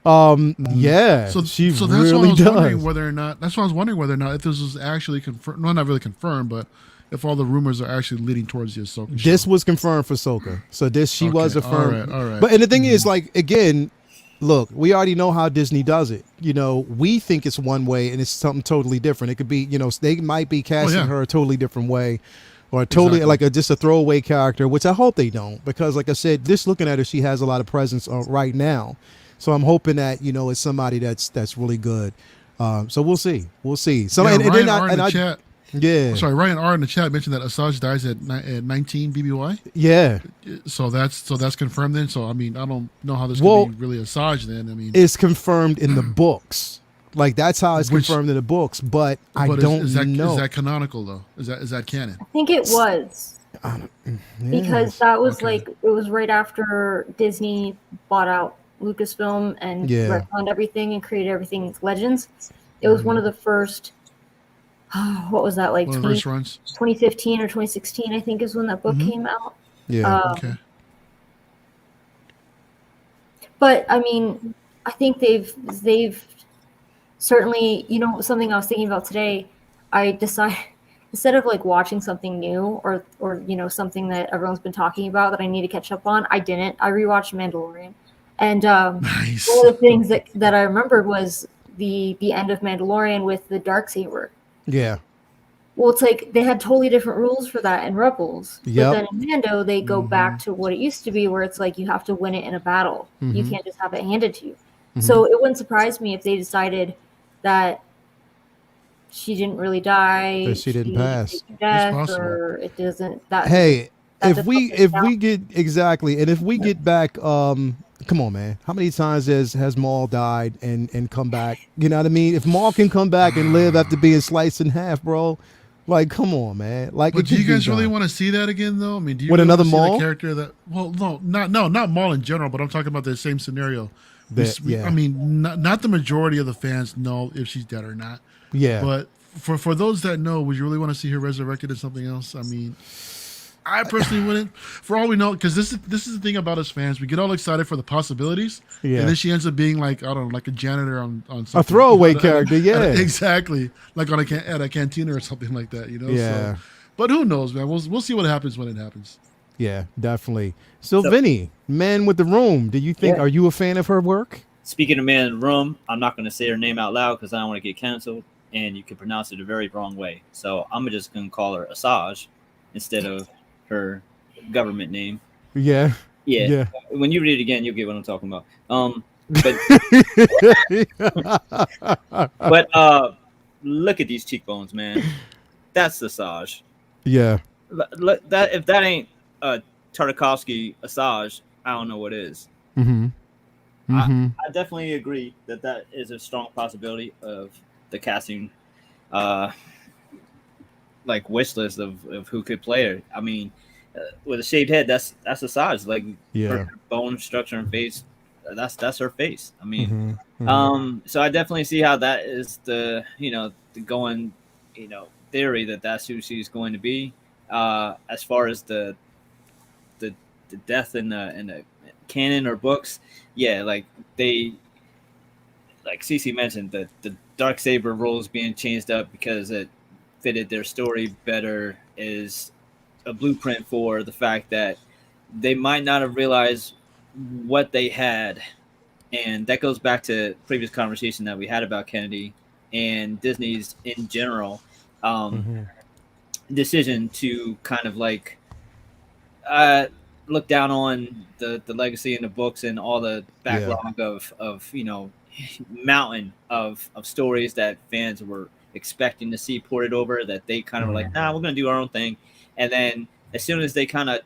Yeah, So she that's why I really was wondering does. whether or not. That's why I was wondering whether or not if this was actually confirmed. Well, not really confirmed, but if all the rumors are actually leading towards the Ahsoka show. This was confirmed for Ahsoka. So she was Okay, affirmed. all right. But and the thing is, like, again, look, we already know how Disney does it. You know, we think it's one way and it's something totally different. It could be, you know, they might be casting her a totally different way, or totally like just a throwaway character, which I hope they don't, because like I said, just looking at her, she has a lot of presence right now. So I'm hoping that, you know, it's somebody that's really good. So we'll see. So yeah, and Ryan then R in the chat. Yeah. Sorry, Ryan R in the chat mentioned that Asajj dies at 19 BBY. Yeah. So that's confirmed then. So I mean, I don't know how this could be really Asajj then. I mean, it's confirmed in the books. Like that's how it's confirmed in the books, but I don't know. Is that canonical though? Is that canon? I think it was. Because that was like, it was right after Disney bought out Lucasfilm and retconned everything and created everything Legends. It was one of the first. What was that, like 2015 or 2016? I think is when that book came out. Yeah. Okay. But I mean, I think they've certainly, you know, something I was thinking about today. I decided, instead of like watching something new or you know, something that everyone's been talking about that I need to catch up on, I didn't. I rewatched Mandalorian, and nice. One of the things that I remembered was the end of Mandalorian with the Darksaber. Yeah. Well, it's like they had totally different rules for that in Rebels. Yep. But then in Mando, they go back to what it used to be, where it's like you have to win it in a battle. You can't just have it handed to you. So it wouldn't surprise me if they decided that she didn't really die. That she didn't pass. Death, or it doesn't. That hey, that if we get exactly, and if we get back, come on, man. How many times has Maul died and come back? You know what I mean? If Maul can come back and live after being sliced in half, bro, like, come on, man. Like, but do you guys really want to see that again, though? I mean, do you with really another want to see Maul the character that? Well, not Maul in general, but I'm talking about the same scenario. Yeah. I mean, not the majority of the fans know if she's dead or not. Yeah. But for those that know, would you really want to see her resurrected as something else? I mean, I personally wouldn't. For all we know, because this is the thing about us fans, we get all excited for the possibilities, and then she ends up being like, I don't know, like a janitor on something. A throwaway character, exactly, like at a cantina or something like that, you know. Yeah. So, but who knows, man? We'll see what happens when it happens. Yeah, definitely. So Vinny, Man with the Room, do you think? Are you a fan of her work? Speaking of Man in the Room, I'm not going to say her name out loud because I don't want to get canceled, and you can pronounce it a very wrong way. So I'm just going to call her Asajj instead of her government name. Yeah. When you read it again, you'll get what I'm talking about. But look at these cheekbones, man. That's Asajj. Yeah. That if that ain't Tartakovsky Asajj, I don't know what is. I definitely agree that is a strong possibility of the casting, like wish list of who could play her. I mean, with a shaved head, that's Asajj. Like her bone structure and face, that's her face. I mean, so I definitely see how that is the going theory that's who she's going to be. As far as the death in the canon or books, like Cece mentioned, the Darksaber rules being changed up because it fitted their story better is a blueprint for the fact that they might not have realized what they had, and that goes back to previous conversation that we had about Kennedy and Disney's in general decision to kind of like look down on the legacy in the books and all the backlog of mountain of stories that fans were expecting to see ported over, that they kind of were like, nah, we're gonna do our own thing. And then as soon as they kind of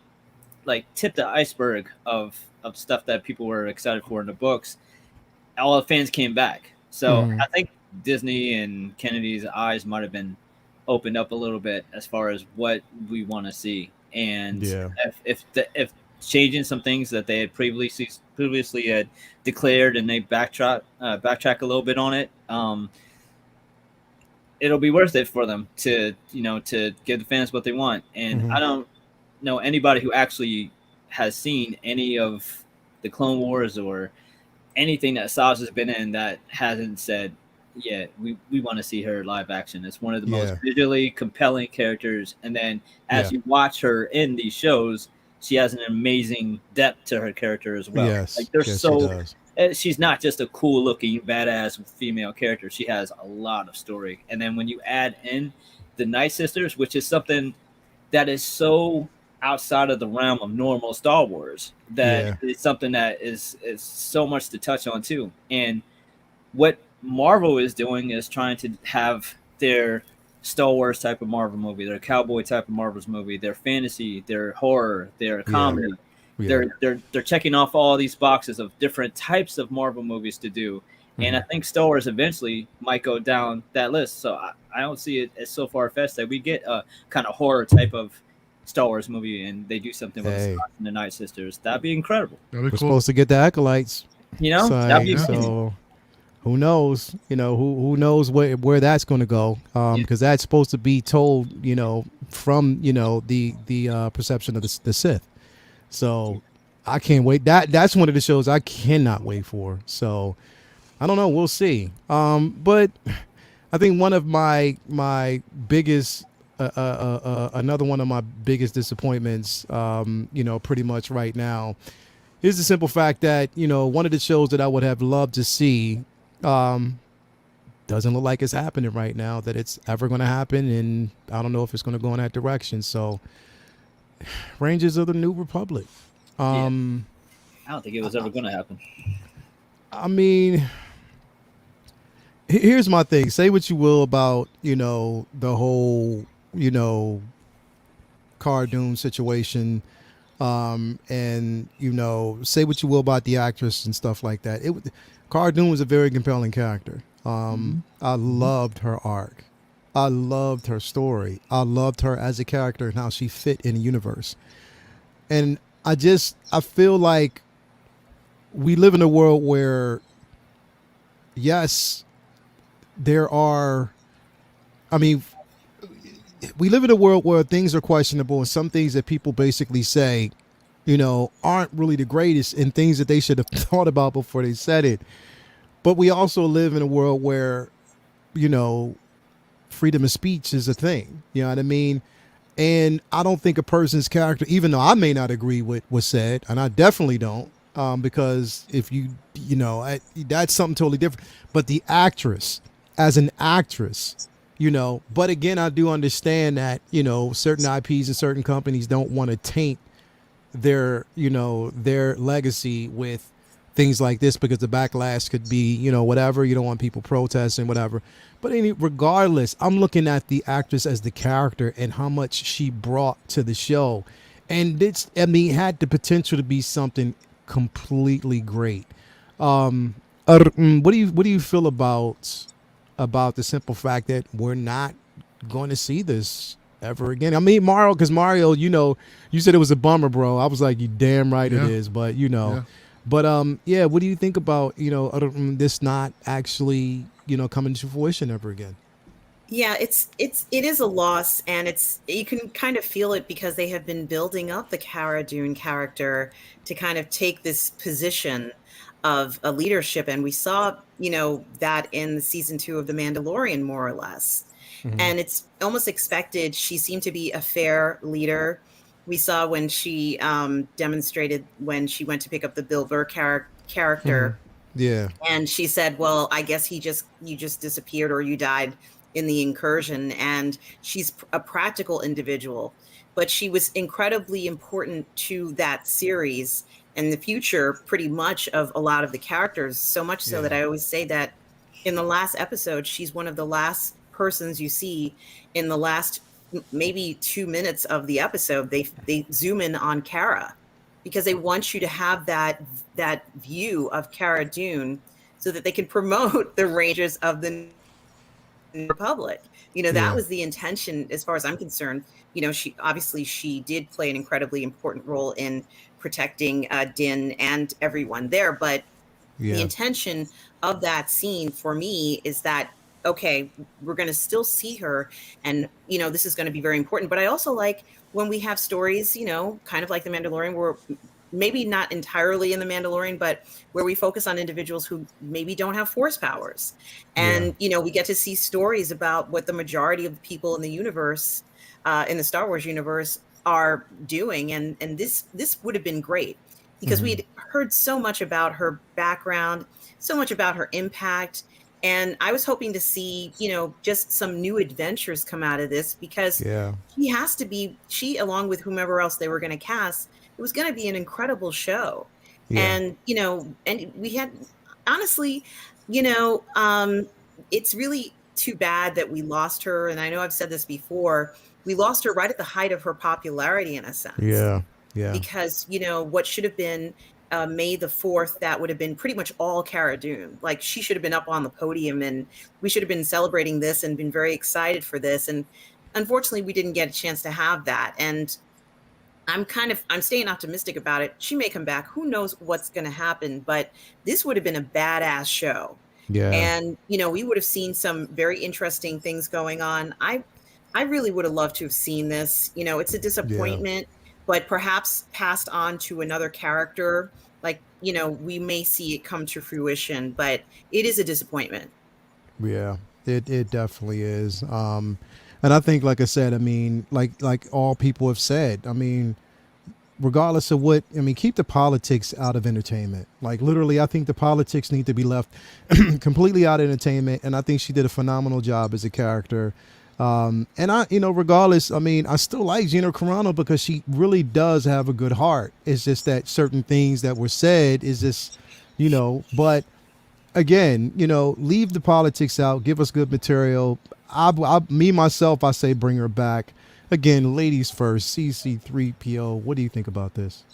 like tipped the iceberg of stuff that people were excited for in the books, all the fans came back. So I think Disney and Kennedy's eyes might have been opened up a little bit as far as what we want to see. And if changing some things that they had previously had declared and they backtrack a little bit on it, it'll be worth it for them to give the fans what they want. And I don't know anybody who actually has seen any of the Clone Wars or anything that Asajj has been in that hasn't said, we want to see her live action. It's one of the most visually compelling characters. And then as you watch her in these shows, she has an amazing depth to her character as well. Yes. Like there's she's not just a cool looking badass female character. She has a lot of story. And then when you add in the Night Sisters, which is something that is so outside of the realm of normal Star Wars, that it's something that is so much to touch on too. And what Marvel is doing is trying to have their Star Wars type of Marvel movie, their cowboy type of Marvel's movie, their fantasy, their horror, their comedy. They're checking off all these boxes of different types of Marvel movies to do. And I think Star Wars eventually might go down that list. So I don't see it as so far-fetched that we get a kind of horror type of Star Wars movie and they do something with the Scott and the Night Sisters. That'd be incredible. We're supposed to get the Acolytes. You know, that'd be amazing. So who knows? You know, who knows where that's going to go? Because that's supposed to be told, you know, from, you know, the perception of the Sith. So I can't wait. That's one of the shows I cannot wait for. So I don't know. We'll see. But I think one of my biggest, another one of my biggest disappointments, you know, pretty much right now, is the simple fact that, you know, one of the shows that I would have loved to see doesn't look like it's happening right now, that it's ever going to happen. And I don't know if it's going to go in that direction. So Rangers of the New Republic. I don't think it was ever going to happen. I mean, here's my thing. Say what you will about, you know, the whole, you know, Cara Dune situation. And, you know, say what you will about the actress and stuff like that. Cara Dune was a very compelling character. I loved her arc. I loved her story. I loved her as a character and how she fit in the universe. And I feel like we live in a world where, yes, we live in a world where things are questionable and some things that people basically say, you know, aren't really the greatest and things that they should have thought about before they said it. But we also live in a world where, you know, freedom of speech is a thing. You know what I mean? And I don't think a person's character, even though I may not agree with what's said, and I definitely don't, because if you know, that's something totally different. But the actress, as an actress, you know, but again, I do understand that, you know, certain IPs and certain companies don't want to taint their, you know, their legacy with things like this because the backlash could be, you know, whatever. You don't want people protesting, whatever. But regardless, I'm looking at the actress as the character and how much she brought to the show. And it had the potential to be something completely great. What do you feel about the simple fact that we're not going to see this ever again? I mean, Mario, you know, you said it was a bummer, bro. I was like, you damn right it is, but you know. Yeah. But what do you think about, you know, this not actually, you know, coming to fruition ever again? Yeah, it is a loss, and you can kind of feel it because they have been building up the Cara Dune character to kind of take this position of a leadership, and we saw, you know, that in season 2 of The Mandalorian, more or less. Mm-hmm. And it's almost expected. She seemed to be a fair leader. We saw when she demonstrated when she went to pick up the Bill Burr character. Mm-hmm. Yeah. And she said, well, I guess you just disappeared or you died in the incursion. And she's a practical individual, but she was incredibly important to that series and the future pretty much of a lot of the characters. So much so that I always say that in the last episode, she's one of the last persons you see in the last maybe 2 minutes of the episode. They zoom in on Cara because they want you to have that view of Cara Dune so that they can promote the Rangers of the Republic. You know, that was the intention as far as I'm concerned. You know, she did play an incredibly important role in protecting Din and everyone there. But the intention of that scene for me is that, okay, we're going to still see her and, you know, this is going to be very important. But I also like when we have stories, you know, kind of like The Mandalorian, where maybe not entirely in The Mandalorian, but where we focus on individuals who maybe don't have force powers. And, you know, we get to see stories about what the majority of the people in the universe, in the Star Wars universe, are doing. And this would have been great. because we had heard so much about her background, so much about her impact. And I was hoping to see, just some new adventures come out of this, because Yeah. she, along with whomever else they were going to cast, it was going to be an incredible show. Yeah. And, and we had, honestly, it's really too bad that we lost her. And I know I've said this before, we lost her right at the height of her popularity, in a sense. Yeah. Yeah. Because, what should have been May the 4th, that would have been pretty much all Cara Dune. Like, she should have been up on the podium, and we should have been celebrating this and been very excited for this. And unfortunately, we didn't get a chance to have that. And I'm staying optimistic about it. She may come back. Who knows what's going to happen? But this would have been a badass show. Yeah. And, we would have seen some very interesting things going on. I really would have loved to have seen this. It's a disappointment, but perhaps passed on to another character. Like, we may see it come to fruition, but it is a disappointment. Yeah, it definitely is. And I think, like I said, I mean, like all people have said, I mean, regardless of what, I mean, keep the politics out of entertainment. Like, literally, I think the politics need to be left completely out of entertainment. And I think she did a phenomenal job as a character. And I, regardless, I mean, I still like Gina Carano because she really does have a good heart. It's just that certain things that were said is just, but again, leave the politics out, give us good material. Myself, I say bring her back. Again, ladies first, CC3PO. What do you think about this?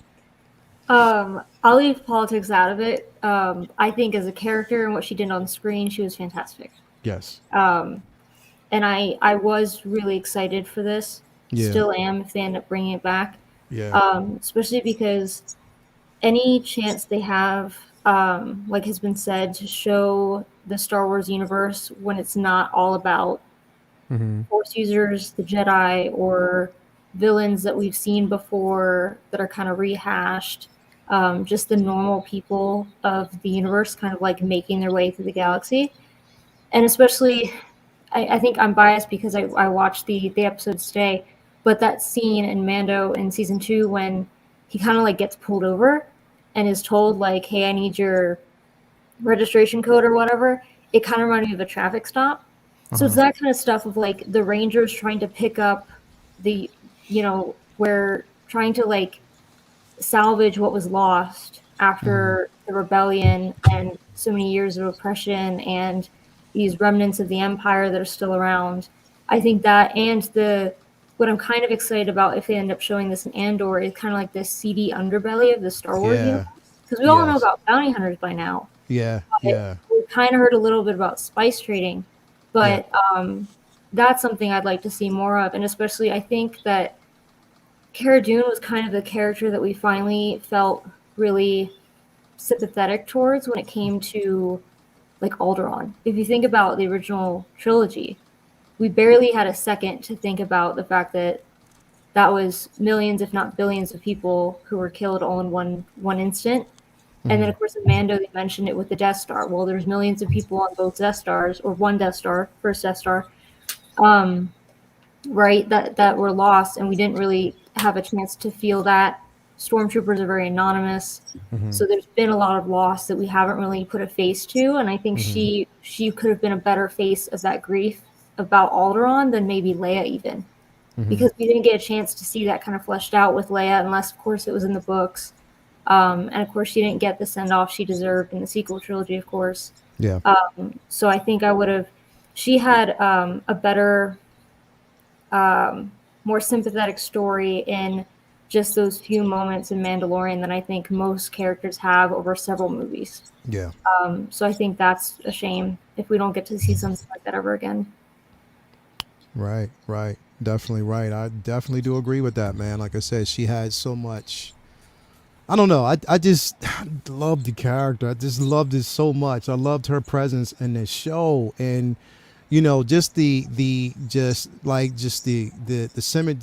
I'll leave politics out of it. I think as a character and what she did on screen, she was fantastic. Yes. And I was really excited for this. Yeah. Still am if they end up bringing it back. Yeah. Especially because any chance they have, like has been said, to show the Star Wars universe when it's not all about Force users, the Jedi, or villains that we've seen before that are kind of rehashed, just the normal people of the universe kind of like making their way through the galaxy. And especially, I think I'm biased because I watched the episodes today, but that scene in Mando in season 2 when he kind of like gets pulled over and is told like, hey, I need your registration code or whatever, it kind of reminded me of a traffic stop. So it's that kind of stuff of like the Rangers trying to pick up the, we're trying to like salvage what was lost after the rebellion and so many years of oppression and these remnants of the empire that are still around. I think that, and what I'm kind of excited about if they end up showing this in Andor is kind of like the seedy underbelly of the Star Wars universe. Because we all know about bounty hunters by now. Yeah. We kind of heard a little bit about spice trading, but that's something I'd like to see more of. And especially I think that Cara Dune was kind of the character that we finally felt really sympathetic towards when it came to like Alderaan. If you think about the original trilogy, we barely had a second to think about the fact that was millions, if not billions, of people who were killed all in one instant. And then, of course, in Mando, they mentioned it with the Death Star. Well, there's millions of people on both Death Stars, or one Death Star, first Death Star, right, that were lost, and we didn't really have a chance to feel that. Stormtroopers are very anonymous, so there's been a lot of loss that we haven't really put a face to, and I think she could have been a better face of that grief about Alderaan than maybe Leia even, because we didn't get a chance to see that kind of fleshed out with Leia, unless, of course, it was in the books. And of course, she didn't get the send-off she deserved in the sequel trilogy, of course. Yeah. So I think I would have. She had a better, more sympathetic story in just those few moments in Mandalorian than I think most characters have over several movies. Yeah. So I think that's a shame if we don't get to see something like that ever again. Right. Definitely right. I definitely do agree with that, man. Like I said, she had so much. I don't know. I just loved the character. I just loved it so much. I loved her presence in the show, and just the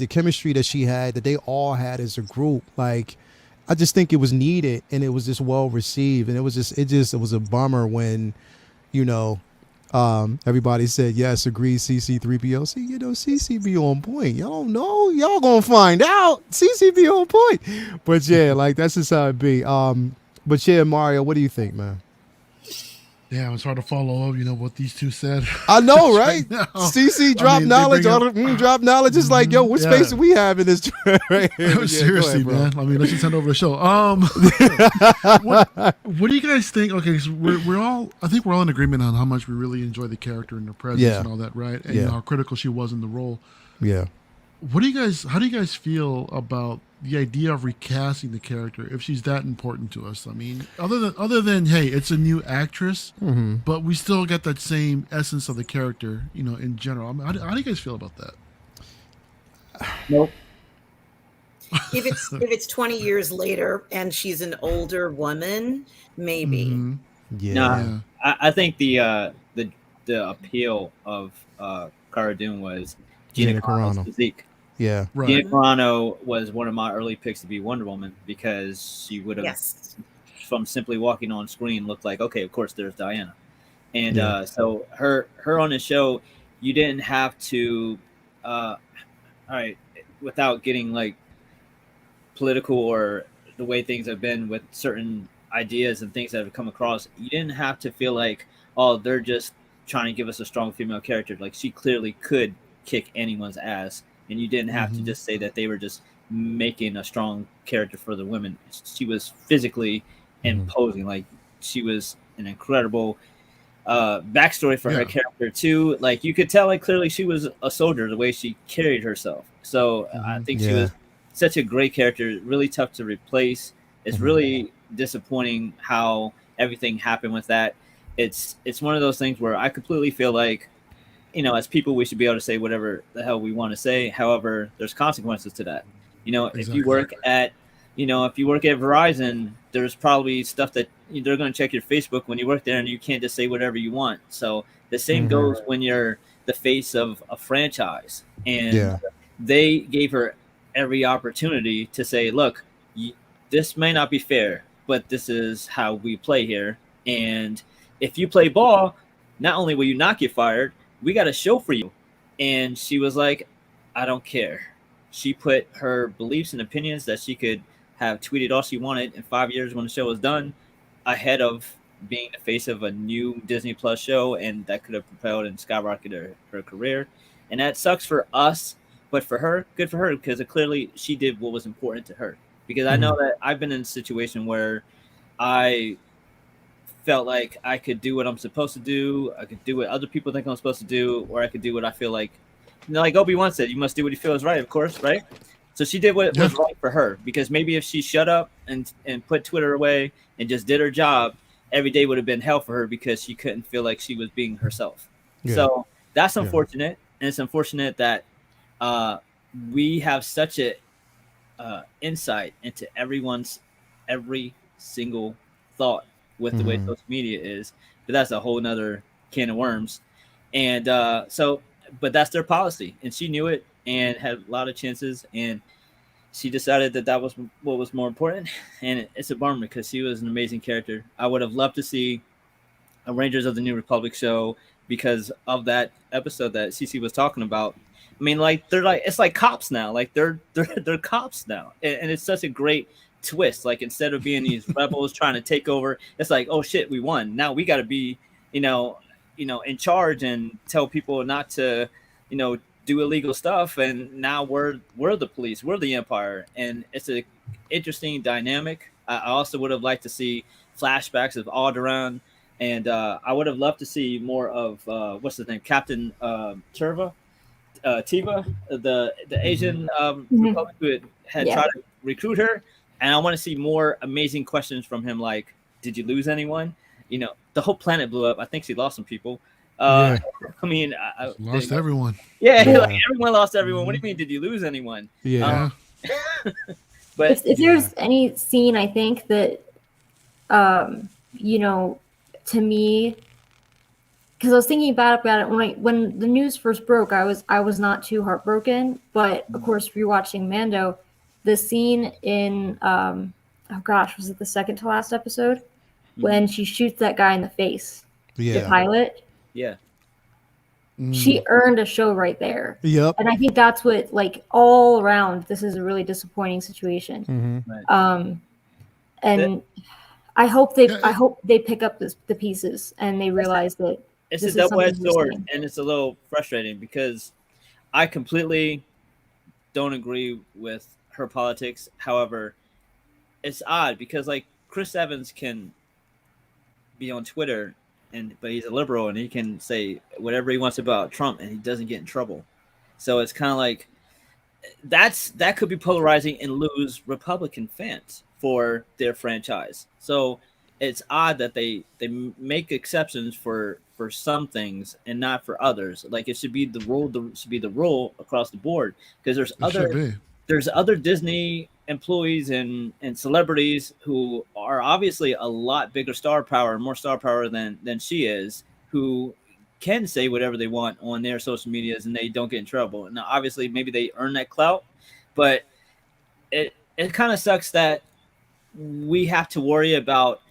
chemistry that she had, that they all had as a group. Like, I just think it was needed, and it was just well received, and it was a bummer when, Everybody said yes, agreed. CC3PO. See, CC be on point. Y'all don't know. Y'all gonna find out. CC be on point. But yeah, like that's just how it be. But yeah, Mario, what do you think, man? Yeah, it's hard to follow up, what these two said. I know, right? now. CC drop knowledge. Drop knowledge. It's like, yo, what space do we have in this? Right here? Seriously, ahead, man. Let's just hand over the show. What do you guys think? Okay, so I think we're all in agreement on how much we really enjoy the character and her presence and all that, right? And how critical she was in the role. Yeah. How do you guys feel about the idea of recasting the character if she's that important to us? I mean, other than hey, it's a new actress, but we still get that same essence of the character, in general. I mean, how do you guys feel about that? Nope. If it's 20 years later and she's an older woman, maybe. Yeah. No, I think the appeal of Cara Dune was Gina Carano's physique. Yeah, right. Gina Carano was one of my early picks to be Wonder Woman because she would have, from simply walking on screen, looked like, okay, of course, there's Diana. And so her on the show, you didn't have to, all right, without getting like political or the way things have been with certain ideas and things that have come across, you didn't have to feel like, oh, they're just trying to give us a strong female character. Like she clearly could kick anyone's ass. And you didn't have to just say that they were just making a strong character for the women. She was physically imposing. Like she was an incredible backstory for her character too. Like you could tell, like clearly she was a soldier the way she carried herself. So I think she was such a great character. Really tough to replace. It's really disappointing how everything happened with that. It's one of those things where I completely feel like, as people, we should be able to say whatever the hell we want to say. However, there's consequences to that. Exactly. If you work at Verizon, there's probably stuff that they're going to check your Facebook when you work there, and you can't just say whatever you want. So the same goes when you're the face of a franchise. And they gave her every opportunity to say, look, this may not be fair, but this is how we play here. And if you play ball, not only will you not get fired, we got a show for you. And she was like, I don't care. She put her beliefs and opinions that she could have tweeted all she wanted in 5 years when the show was done ahead of being the face of a new Disney Plus show, and that could have propelled and skyrocketed her career. And that sucks for us, but for her, good for her, because clearly she did what was important to her. Because I know that I've been in a situation where I felt like I could do what I'm supposed to do. I could do what other people think I'm supposed to do, or I could do what I feel like. Like Obi-Wan said, you must do what you feel is right, of course, right? So she did what was right for her, because maybe if she shut up and put Twitter away and just did her job, every day would have been hell for her because she couldn't feel like she was being herself. Yeah. So that's unfortunate, and it's unfortunate that we have such a insight into every single thought with the way social media is, but that's a whole nother can of worms. And but that's their policy, and she knew it and had a lot of chances, and she decided that was what was more important. And it's a bummer because she was an amazing character. I would have loved to see a Rangers of the New Republic show because of that episode that CC was talking about. I mean, it's like cops now. Like they're cops now, and it's such a great twist. Like instead of being these rebels trying to take over, it's like, oh shit, we won. Now we got to be, in charge and tell people not to, do illegal stuff. And now we're the police, we're the empire, and it's a interesting dynamic. I also would have liked to see flashbacks of Alderaan, and I would have loved to see more of what's his name, Captain Tiva, the Asian Republic who had tried to recruit her. And I want to see more amazing questions from him, like, did you lose anyone? The whole planet blew up. I think she lost some people. I mean, lost everyone. Yeah, like everyone lost everyone. What do you mean, did you lose anyone? Yeah. But if there's any scene, I think that, to me, because I was thinking about it when the news first broke, I was not too heartbroken. But of course, rewatching Mando, the scene in was it the second to last episode when she shoots that guy in the face, the pilot? Yeah. She earned a show right there. Yep. And I think that's what, like, all around, this is a really disappointing situation. Right. And I hope they Yeah, I hope they pick up the pieces and they realize that It's this a is double-edged something sword, missing. and it's a little frustrating because I completely don't agree with her politics. However, it's odd because like Chris Evans can be on Twitter but he's a liberal and he can say whatever he wants about Trump and he doesn't get in trouble. So it's kind of like that could be polarizing and lose Republican fans for their franchise. So it's odd that they make exceptions for some things and not for others. Like it should be the rule. Should be the rule across the board because there's other Disney employees and celebrities who are obviously a lot bigger star power, more star power than she is, who can say whatever they want on their social medias and they don't get in trouble. Now, obviously, maybe they earn that clout, but it kind of sucks that we have to worry about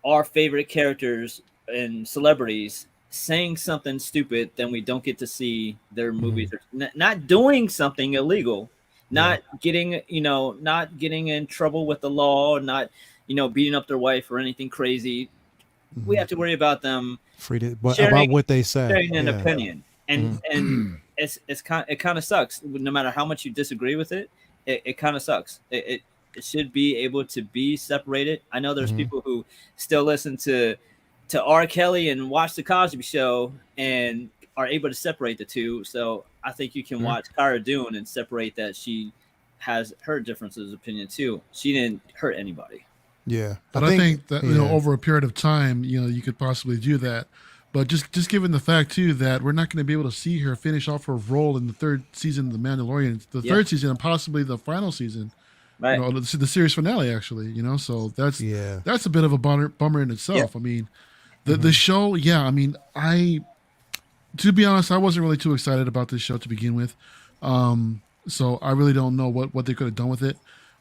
our favorite characters and celebrities saying something stupid, then we don't get to see their movies, not doing something illegal, not getting in trouble with the law, not beating up their wife or anything crazy. We have to worry about them about what they say, sharing an opinion, and it kind of sucks. No matter how much you disagree with it, it kind of sucks. It should be able to be separated. I know there's people who still listen to R. Kelly and watch the Cosby Show and are able to separate the two. So I think you can watch Cara Dune and separate that she has her differences of opinion too. She didn't hurt anybody. Yeah, but I think that over a period of time, you could possibly do that. But just given the fact too that we're not going to be able to see her finish off her role in the third season of The Mandalorian, the third season, and possibly the final season, right? The series finale, actually. So that's a bit of a bummer in itself. Yeah. I mean, the show, I mean, to be honest, I wasn't really too excited about this show to begin with. So I really don't know what they could have done with it.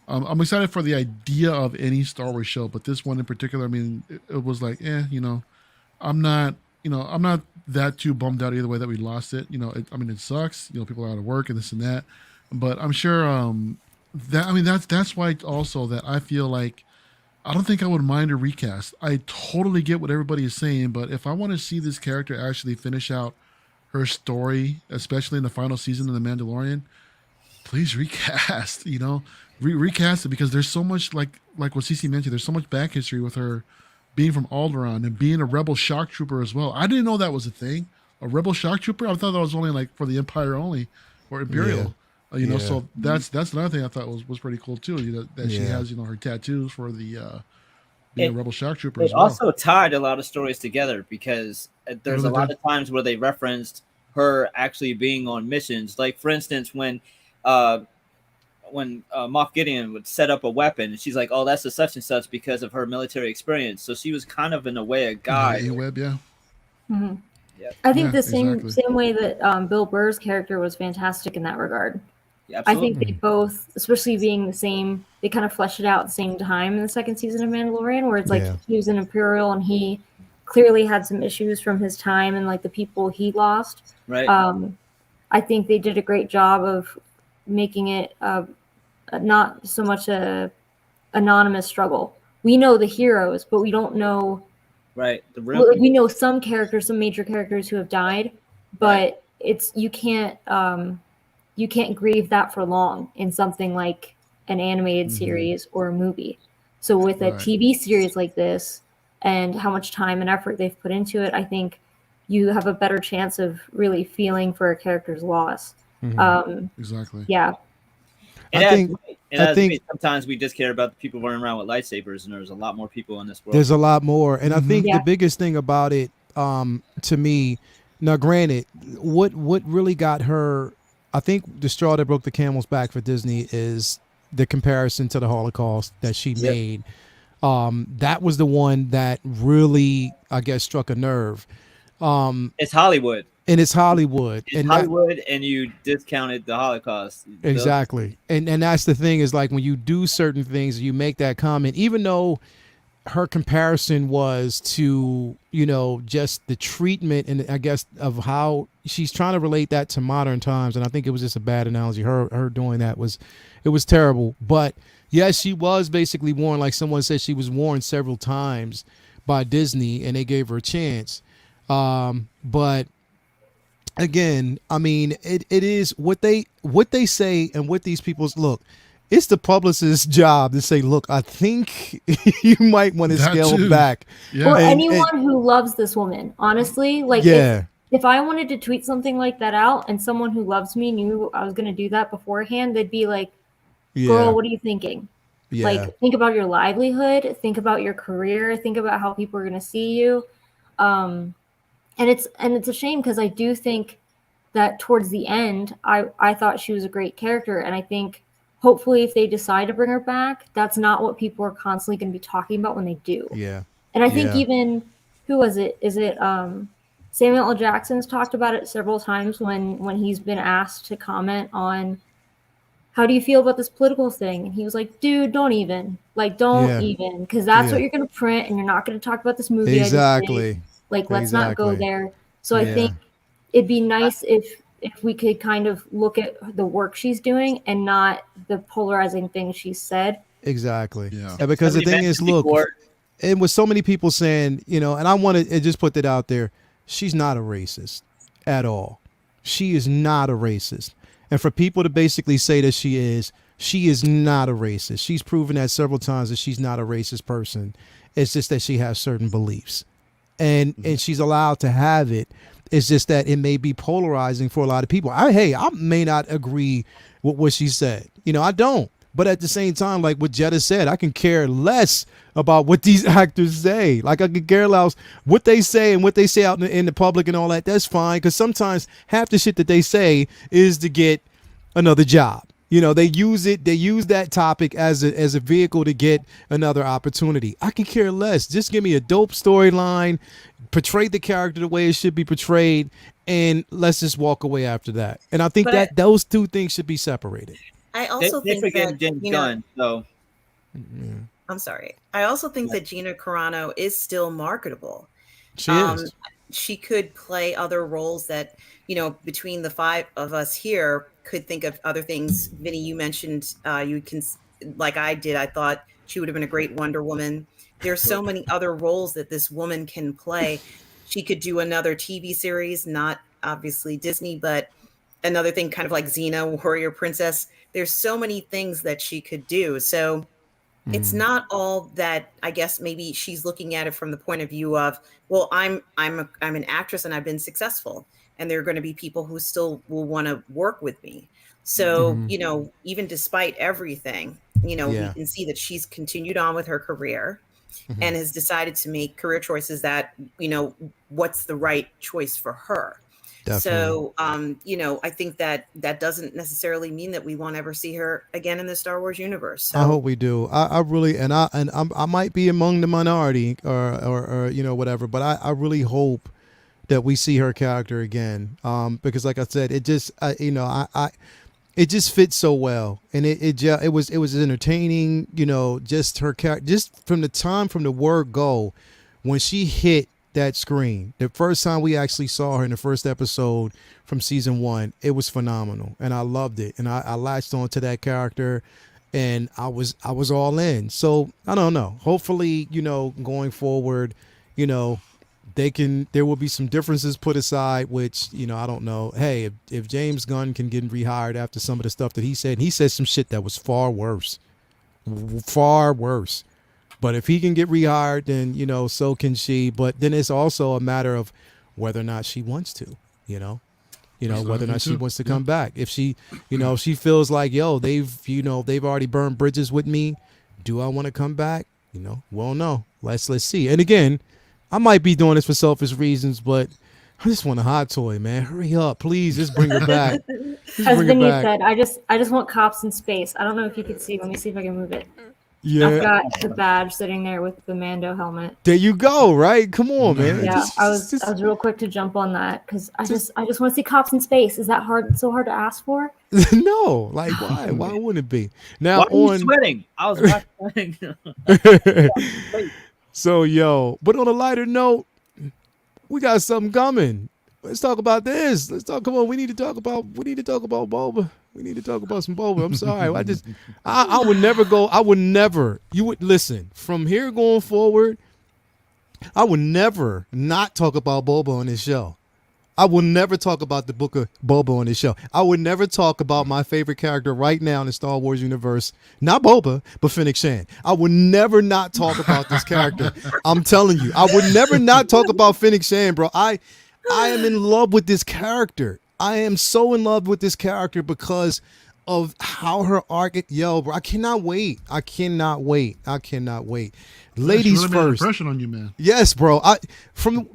I'm excited for the idea of any Star Wars show, but this one in particular, I mean, it was like, I'm not that too bummed out either way that we lost it. It sucks. People are out of work and this and that, but I'm sure that's why also that I feel like I don't think I would mind a recast. I totally get what everybody is saying, but if I want to see this character actually finish out her story, especially in the final season of The Mandalorian, please recast. Recast it, because there's so much like what CC mentioned. There's so much back history with her being from Alderaan and being a rebel shock trooper as well. I didn't know that was a thing. A rebel shock trooper. I thought that was only like for the Empire only or Imperial. So that's another thing I thought was pretty cool too. That she has her tattoos for the being a rebel shock trooper as well. It also tied a lot of stories together because there's a lot of times where they referenced her actually being on missions. Like for instance, when Moff Gideon would set up a weapon, and she's like, "Oh, that's a such and such because of her military experience." So she was kind of in a way a guide. A-Web, yeah. Mm-hmm. Yep. I think the same way that Bill Burr's character was fantastic in that regard. Yeah, I think they both, especially being the same, they kind of fleshed it out at the same time in the second season of Mandalorian, where it's like he was an Imperial and he clearly had some issues from his time and like the people he lost. Right. I think they did a great job of making it not so much a anonymous struggle. We know the heroes, but we don't know. Right. We know some characters, some major characters who have died, but you can't grieve that for long in something like an animated series or a movie. So with a TV series like this and how much time and effort they've put into it, I think you have a better chance of really feeling for a character's loss. Exactly. Yeah. I think sometimes we just care about the people running around with lightsabers, and there's a lot more people in this world. There's a lot more, and I think the biggest thing about it, to me, now granted, what really got her, I think the straw that broke the camel's back for Disney is the comparison to the Holocaust that she made. That was the one that really, I guess, struck a nerve. It's Hollywood. And it's Hollywood. And you discounted the Holocaust. Exactly. And that's the thing is like when you do certain things, you make that comment, even though her comparison was to, just the treatment and I guess of how she's trying to relate that to modern times. And I think it was just a bad analogy. Her doing that was terrible. But yes, she was basically warned, like someone said, she was warned several times by Disney and they gave her a chance. But again, I mean, it is what they say and what these people's look. It's the publicist's job to say, look, I think you might want to scale too. back. Yeah. Or anyone who loves this woman, honestly. Like, yeah. if I wanted to tweet something like that out and someone who loves me knew I was going to do that beforehand, they'd be like, girl, what are you thinking? Yeah. Like, think about your livelihood. Think about your career. Think about how people are going to see you. And it's a shame because I do think that towards the end, I thought she was a great character. And I think hopefully if they decide to bring her back, that's not what people are constantly going to be talking about when they do. Yeah. And I think even, who was it? Is it Samuel L. Jackson's talked about it several times when he's been asked to comment on how do you feel about this political thing? And he was like, dude, don't even. Like, don't even. Because that's what you're going to print and you're not going to talk about this movie. Exactly. Like, let's not go there. So I think it'd be nice if we could kind of look at the work she's doing and not the polarizing things she said. Exactly. Yeah. And because the thing is, look, and with so many people saying, and I want to just put that out there, she's not a racist at all. She is not a racist. And for people to basically say that she is not a racist. She's proven that several times that she's not a racist person. It's just that she has certain beliefs. And she's allowed to have it. It's just that it may be polarizing for a lot of people. I may not agree with what she said. I don't. But at the same time, like what Jetta said, I can care less about what these actors say. Like I could care less what they say and what they say out in the public and all that. That's fine. Because sometimes half the shit that they say is to get another job. They use that topic as a vehicle to get another opportunity. I can care less. Just give me a dope storyline, portray the character the way it should be portrayed, and let's just walk away after that. And I think that those two things should be separated. I also think that James Gunn, so I'm sorry. I also think that Gina Carano is still marketable. She is. She could play other roles that, between the five of us here, could think of other things. Vinny, you mentioned you can, like I did, I thought she would have been a great Wonder Woman. There's so many other roles that this woman can play. She could do another TV series, not obviously Disney, but another thing kind of like Xena, Warrior Princess. There's so many things that she could do. So it's not all that, I guess maybe she's looking at it from the point of view of, well, I'm an actress and I've been successful, and there are going to be people who still will want to work with me. So, even despite everything, we can see that she's continued on with her career and has decided to make career choices that, what's the right choice for her. Definitely. So, I think that doesn't necessarily mean that we won't ever see her again in the Star Wars universe. So. I hope we do. I really, I might be among the minority or whatever, but I really hope that we see her character again. Because like I said, it just, it just fits so well, and it was entertaining. Just her character, just from the word go, when she hit that screen, the first time we actually saw her in the first episode from season 1, it was phenomenal, and I loved it, and I latched on to that character, and I was all in. So I don't know. Hopefully, going forward, there will be some differences put aside, which, I don't know. Hey, if James Gunn can get rehired after some of the stuff that he said some shit that was far worse. But if he can get rehired, then, so can she. But then it's also a matter of whether or not she wants to, whether or not she wants to come back. If she, if she feels like, they've already burned bridges with me. Do I want to come back? Well, no, let's see. And again, I might be doing this for selfish reasons, but I just want a hot toy, man. Hurry up, please. Just bring her back. As Vinny said, I just want cops in space. I don't know if you can see. Let me see if I can move it. Yeah, I've got the badge sitting there with the Mando helmet. There you go. Right? Come on, man. Yeah, I was real quick to jump on that because I just want to see cops in space. Is that hard? So hard to ask for? No, like why? Why wouldn't it be? Now why are you sweating? I was sweating. So yo, but on a lighter note, we got something coming. Let's talk about this. Let's talk. Come on, we need to talk about. We need to talk about Boba. We need to talk about some Boba. I'm sorry. I would never go. I would never. You would listen from here going forward. I would never not talk about Boba on this show. I will never talk about the book of Boba on this show. I would never talk about my favorite character right now in the Star Wars universe. Not Boba, but Fennec Shand. I would never not talk about this character. I'm telling you. I would never not talk about Fennec Shand, bro. I am in love with this character. I am so in love with this character because of how her arc. Yo, bro, I cannot wait. I cannot wait. Ladies really made an first. impression on you, man. Yes, bro. From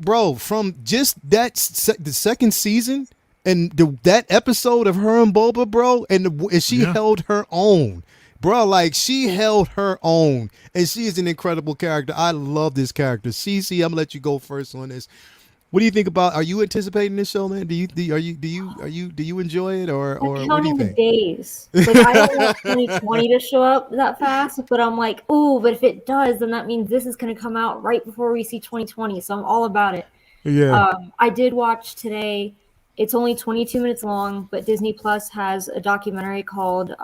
just the second season and that episode of her and Boba, bro, and she held her own, bro. Like she held her own, and she is an incredible character. I love this character. Cece, I'm gonna let you go first on this. What do you think about? Are you anticipating this show, man? Do you enjoy it or what do you counting the think? days. Like I don't want 2020 to show up that fast, but I'm like, oh, but if it does, then that means this is going to come out right before we see 2020. So I'm all about it. Yeah. I did watch today. It's only 22 minutes long, but Disney Plus has a documentary called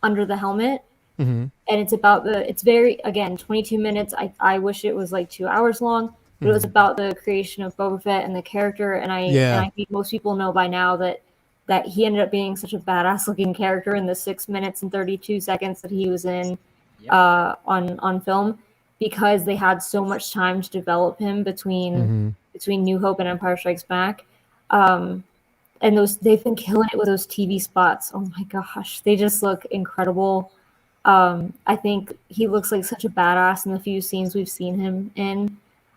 Under the Helmet. Mm-hmm. And it's about it's very, again, 22 minutes. I wish it was like 2 hours long. But it was about the creation of Boba Fett and the character, and I think most people know by now that he ended up being such a badass looking character in the 6 minutes and 32 seconds that he was in on film, because they had so much time to develop him between New Hope and Empire Strikes Back, and they've been killing it with those TV spots. Oh my gosh, they just look incredible. I think he looks like such a badass in the few scenes we've seen him in.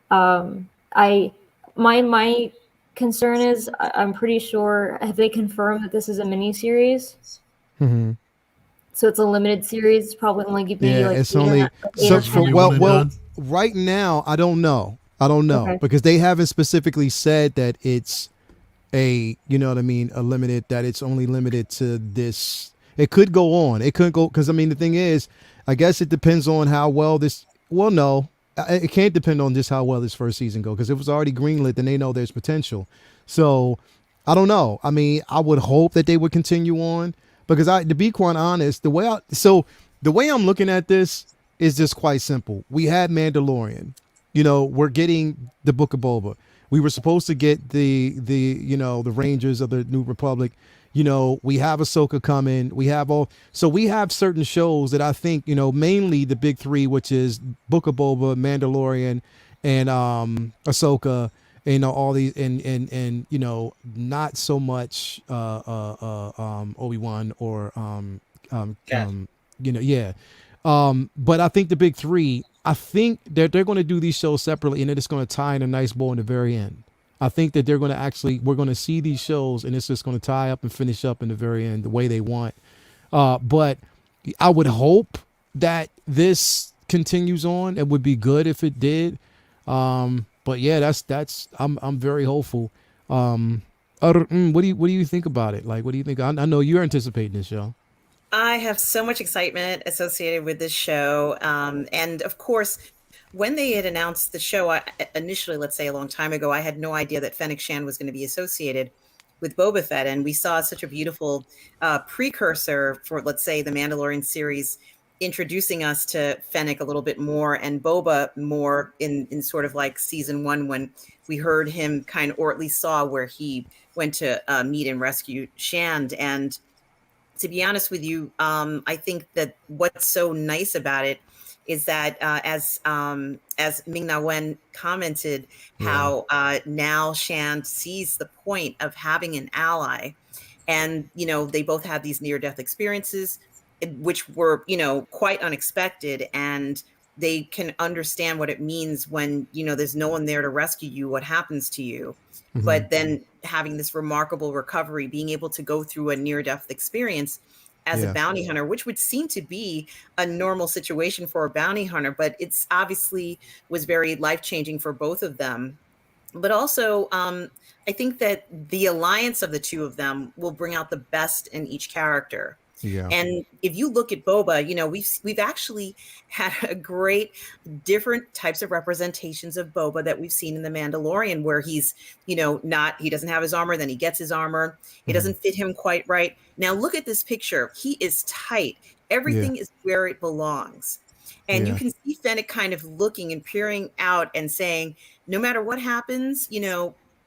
My concern is I'm pretty sure, have they confirmed that this is a mini series? Mm-hmm. So it's a limited series. It's probably only maybe like it's only right now. I don't know Okay. because they haven't specifically said that it's a a limited, that it's only limited to this. It could go on. It could go because the thing is, I guess it depends on how well this. Well, no. It can't depend on just how well this first season goes, because if it was already greenlit, then they know there's potential. So I don't know. I would hope that they would continue on, because to be quite honest, the way I'm looking at this is just quite simple. We had Mandalorian, we're getting the Book of Boba. We were supposed to get the Rangers of the New Republic. We have Ahsoka coming. We have certain shows that I think, mainly the big three, which is Book of Boba, Mandalorian, and Ahsoka, all these, and not so much Obi-Wan or but I think the big three, I think that they're going to do these shows separately, and then it's going to tie in a nice bow in the very end. I think that we're going to see these shows, and it's just going to tie up and finish up in the very end the way they want. But I would hope that this continues on. It would be good if it did. But yeah, I'm very hopeful. What do you think about it? Like, what do you think? I know you're anticipating this show. I have so much excitement associated with this show. And of course, when they had announced the show, initially, let's say a long time ago, I had no idea that Fennec Shand was going to be associated with Boba Fett. And we saw such a beautiful precursor for, let's say, the Mandalorian series, introducing us to Fennec a little bit more and Boba more in sort of like season 1, when we heard him or at least saw where he went to meet and rescue Shand. And to be honest with you, I think that what's so nice about it is that as Ming-Na Wen commented, how now Shand sees the point of having an ally. And, they both have these near-death experiences, which were, quite unexpected. And they can understand what it means when, there's no one there to rescue you, what happens to you. Mm-hmm. But then having this remarkable recovery, being able to go through a near-death experience as a bounty hunter, which would seem to be a normal situation for a bounty hunter, but it's obviously was very life-changing for both of them. But also, I think that the alliance of the two of them will bring out the best in each character. Yeah. And if you look at Boba, we've actually had a great different types of representations of Boba that we've seen in The Mandalorian, where he's, he doesn't have his armor, then he gets his armor. It doesn't fit him quite right. Now look at this picture. He is tight. Everything is where it belongs. And you can see Fennec kind of looking and peering out and saying, no matter what happens,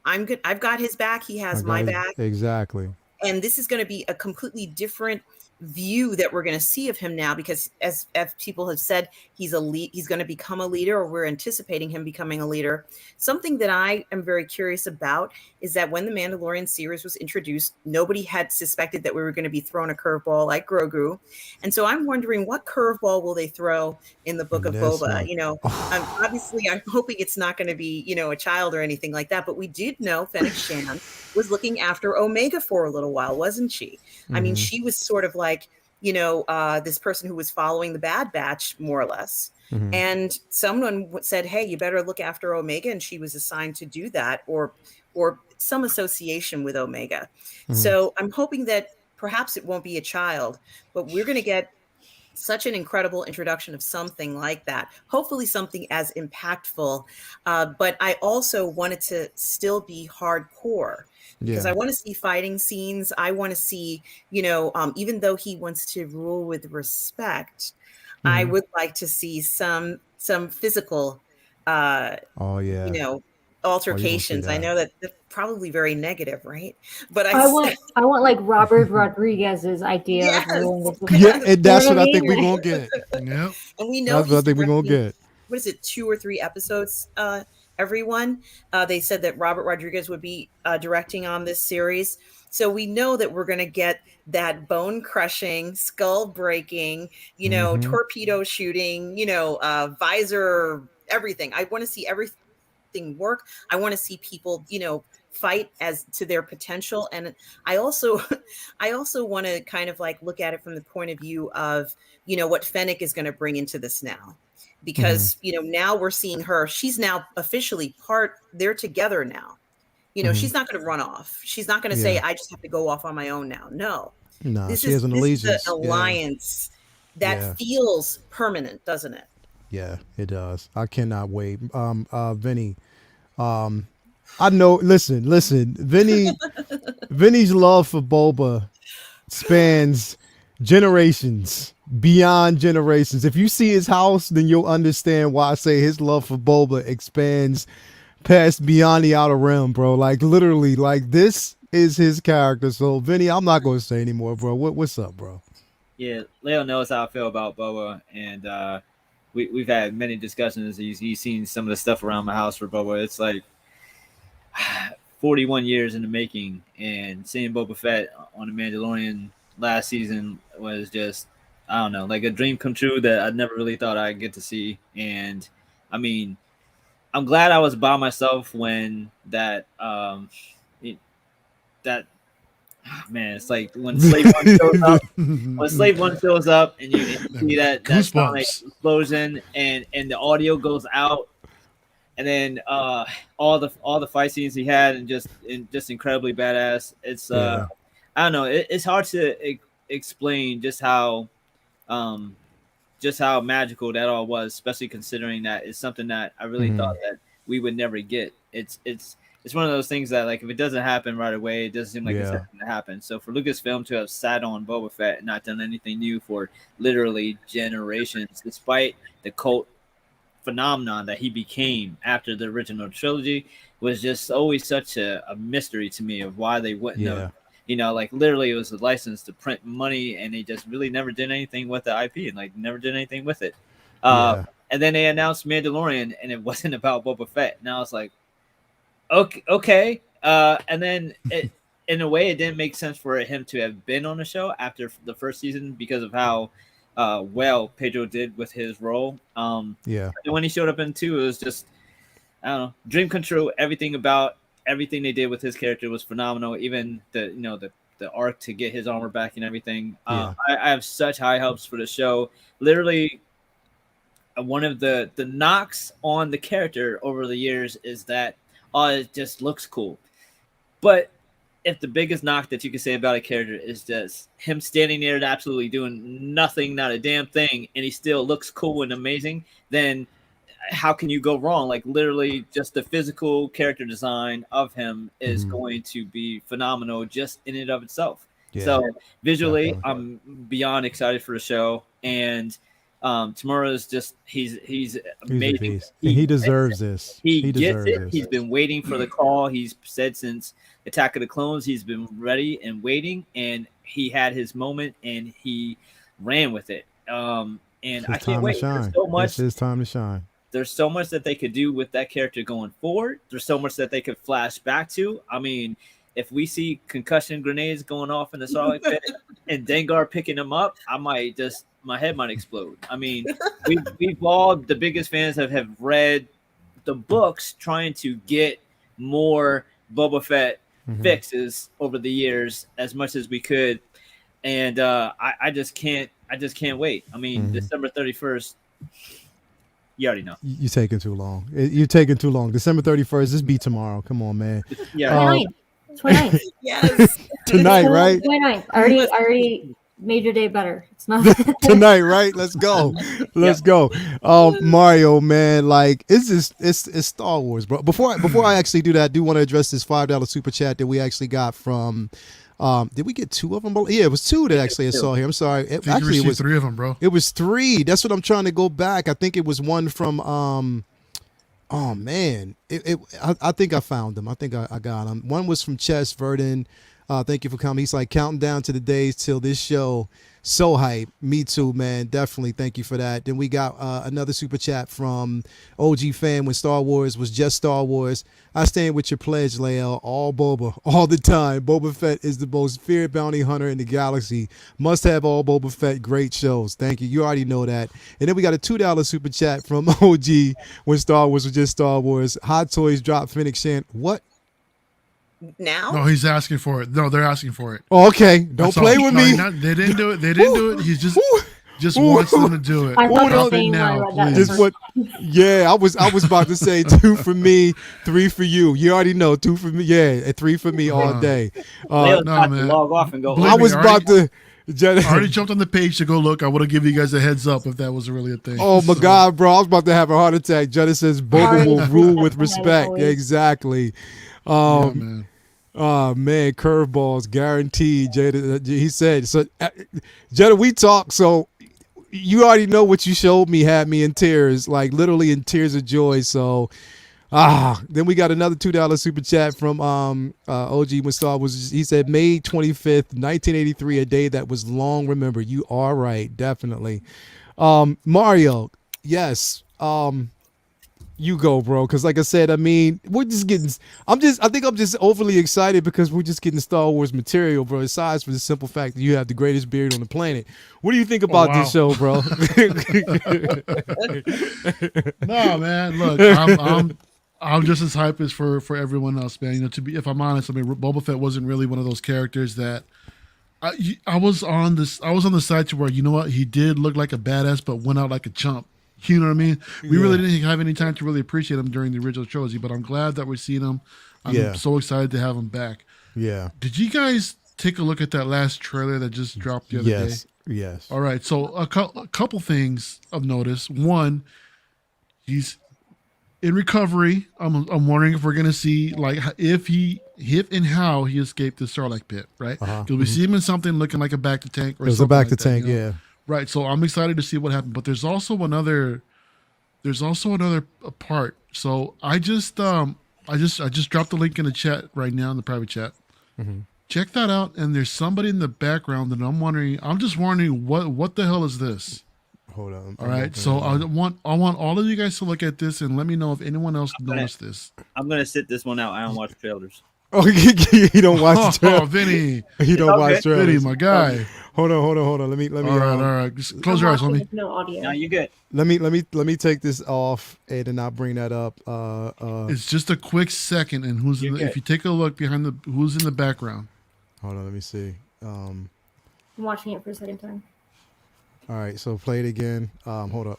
I'm good. I've got his back. He has my back. Exactly. And this is going to be a completely different view that we're going to see of him now, because as people have said, he's going to become a leader, or we're anticipating him becoming a leader. Something that I am very curious about is that when the Mandalorian series was introduced, nobody had suspected that we were going to be thrown a curveball like Grogu. And so I'm wondering, what curveball will they throw in the book of Boba? Obviously I'm hoping it's not going to be, a child or anything like that, but we did know Fennec Shand was looking after Omega for a little while, wasn't she? I mean, she was sort of like, this person who was following the Bad Batch, more or less. And someone said, hey, you better look after Omega. And she was assigned to do that, or some association with Omega. So I'm hoping that perhaps it won't be a child, but we're going to get such an incredible introduction of something like that. Hopefully something as impactful. But I also wanted to still be hardcore, because I want to see fighting scenes. I want to see, even though he wants to rule with respect, I would like to see some physical, altercations. I know that that's probably very negative, right? But I want like Robert Rodriguez's idea of ruling with respect. Yeah, and that's what I think we're gonna get. Yeah. And we know That's what I think we're gonna get. What is it, 2 or 3 episodes? Everyone, they said that Robert Rodriguez would be directing on this series. So we know that we're going to get that bone crushing, skull breaking, torpedo shooting, visor, everything. I want to see everything work. I want to see people, fight as to their potential. And I also want to kind of like look at it from the point of view of, what Fennec is going to bring into this now. Because, now we're seeing her, she's now officially they're together now. She's not going to run off. She's not going to say, I just have to go off on my own now. No, she has an allegiance. This is an alliance that feels permanent, doesn't it? Yeah, it does. I cannot wait. Vinny, I know, listen, Vinny's love for Boba spans generations, beyond generations. If you see his house, then you'll understand why I say his love for Boba expands past beyond the outer realm, bro. Like literally, like this is his character. So Vinny, I'm not going to say anymore, bro. What's up, bro? Yeah, Leo knows how I feel about Boba, and we've had many discussions. He's seen some of the stuff around my house for Boba. It's like 41 years in the making, and seeing Boba Fett on The Mandalorian last season was just, I don't know, like a dream come true that I never really thought I'd get to see. And I mean, I'm glad I was by myself when that it's like when Slave One shows up. When Slave One shows up, and you see that sonic explosion, and the audio goes out, and then all the fight scenes he had, and just incredibly badass. It's I don't know. It's hard to explain just how magical that all was, especially considering that it's something that I really thought that we would never get. It's one of those things that, like, if it doesn't happen right away, it doesn't seem like it's going to happen. So for Lucasfilm to have sat on Boba Fett and not done anything new for literally generations, despite the cult phenomenon that he became after the original trilogy, was just always such a mystery to me of why they wouldn't have. Like literally it was a license to print money, and they just really never did anything with the IP, and like never did anything with it. And then they announced Mandalorian, and it wasn't about Boba Fett. And I was like, okay. And then in a way, it didn't make sense for him to have been on the show after the first season because of how well Pedro did with his role. And when he showed up in 2, it was just, I don't know, dream come true. Everything they did with his character was phenomenal. Even the arc to get his armor back and everything. I have such high hopes for the show. Literally, one of the knocks on the character over the years is that it just looks cool. But if the biggest knock that you can say about a character is just him standing there absolutely doing nothing, not a damn thing, and he still looks cool and amazing, then how can you go wrong? Like literally just the physical character design of him is going to be phenomenal just in and of itself. Yeah, so visually, definitely. I'm beyond excited for the show. And Tamura is just he's He's a amazing. beast. And he deserves this. He He gets deserves it. this. He's been waiting for the call. He's said since Attack of the Clones, he's been ready and waiting, and he had his moment and he ran with it. And It's I his can't time wait. to shine. There's so much. It's his time to shine. There's so much that they could do with that character going forward. There's so much that they could flash back to. I mean, if we see concussion grenades going off in the Sarlacc pit and Dengar picking them up, my head might explode. I mean, we've all, the biggest fans have read the books trying to get more Boba Fett fixes over the years as much as we could. And I just can't wait. I mean, December 31st, you already know. You're taking too long. You're taking too long. December 31st, this be tomorrow. Come on, man. Yeah. 29th. Yes. Tonight, right? 29th. I already made your day better. It's not Tonight, right? Let's go. Let's go. Mario, man, like it's Star Wars, bro. Before I actually do that, I do want to address this $5 super chat that we actually got from did we get two of them? Yeah, it was two that actually I saw here. I'm sorry. I think you received 3 of them, bro. It was 3. That's what I'm trying to go back. I think it was one from oh man. I think I found them. I think I got them. One was from Chess Verdon. Thank you for coming. He's like counting down to the days till this show. So hype. Me too, man. Definitely. Thank you for that. Then we got another super chat from OG fan when Star Wars was just Star Wars. I stand with your pledge, Lael. All Boba, all the time. Boba Fett is the most feared bounty hunter in the galaxy. Must have all Boba Fett great shows. Thank you. You already know that. And then we got a $2 super chat from OG when Star Wars was just Star Wars. Hot Toys drop Phoenix Shan. What? Now? No, he's asking for it. No, they're asking for it. Oh, okay. Don't That's play all. with No, me. they didn't do it. They didn't do it. He's just wants them to do it. I thought Drop the it same when I now, read that please. Just what? Yeah, I was about to say 2 for me, 3 for you. You already know 2 for me. Yeah, and 3 for me all day. Leo's no, about to man. log off and go. Believe I me, was about to. I already jumped on the page to go look. I would have given you guys a heads up if that was really a thing. Oh my So, God, bro! I was about to have a heart attack. Jenna says Boba will rule with respect. Always. Exactly. yeah, man. Oh man, curveballs guaranteed. Jada, he said. So, Jada, we talked. So, you already know what you showed me had me in tears, like literally in tears of joy. So, then we got another $2 super chat from OG when Star was. He said May 25th, 1983, a day that was long remembered. You are right, definitely. Mario, yes. You go, bro. Because like I said, I mean, we're just getting. I think I'm just overly excited because we're just getting Star Wars material, bro. Aside from the simple fact that you have the greatest beard on the planet. What do you think about this show, bro? No, man. Look, I'm just as hype as for everyone else, man. You know, if I'm honest, I mean, Boba Fett wasn't really one of those characters that I was on the side to where, you know what, he did look like a badass, but went out like a chump. You know what I mean? We really didn't have any time to really appreciate him during the original trilogy, but I'm glad that we're seeing him. I'm so excited to have him back. Yeah. Did you guys take a look at that last trailer that just dropped the other day? Yes. All right. So a couple things of notice. One, he's in recovery. I'm wondering if we're gonna see like if and how he escaped the Sarlacc pit. Right? Because we see him in something looking like a back to tank or There's something a back like to that, tank. you know? Yeah. Right. So I'm excited to see what happened. But there's also another part. So I just dropped the link in the chat right now in the private chat. Check that out. And there's somebody in the background that I'm just wondering what the hell is this? Hold on. All right. So I want all of you guys to look at this and let me know if anyone else noticed this. I'm gonna sit this one out. I don't watch trailers. Oh, he don't watch the Oh, trailer. Vinny. He don't watch trailers. Vinny, my guy. Hold on. Let me. All right. Just close your eyes, homie. No audio. No, you good. Let me take this off and then I'll bring that up. It's just a quick second, and if you take a look behind who's in the background. Hold on, let me see. I'm watching it for a second time. All right, so play it again. Hold up.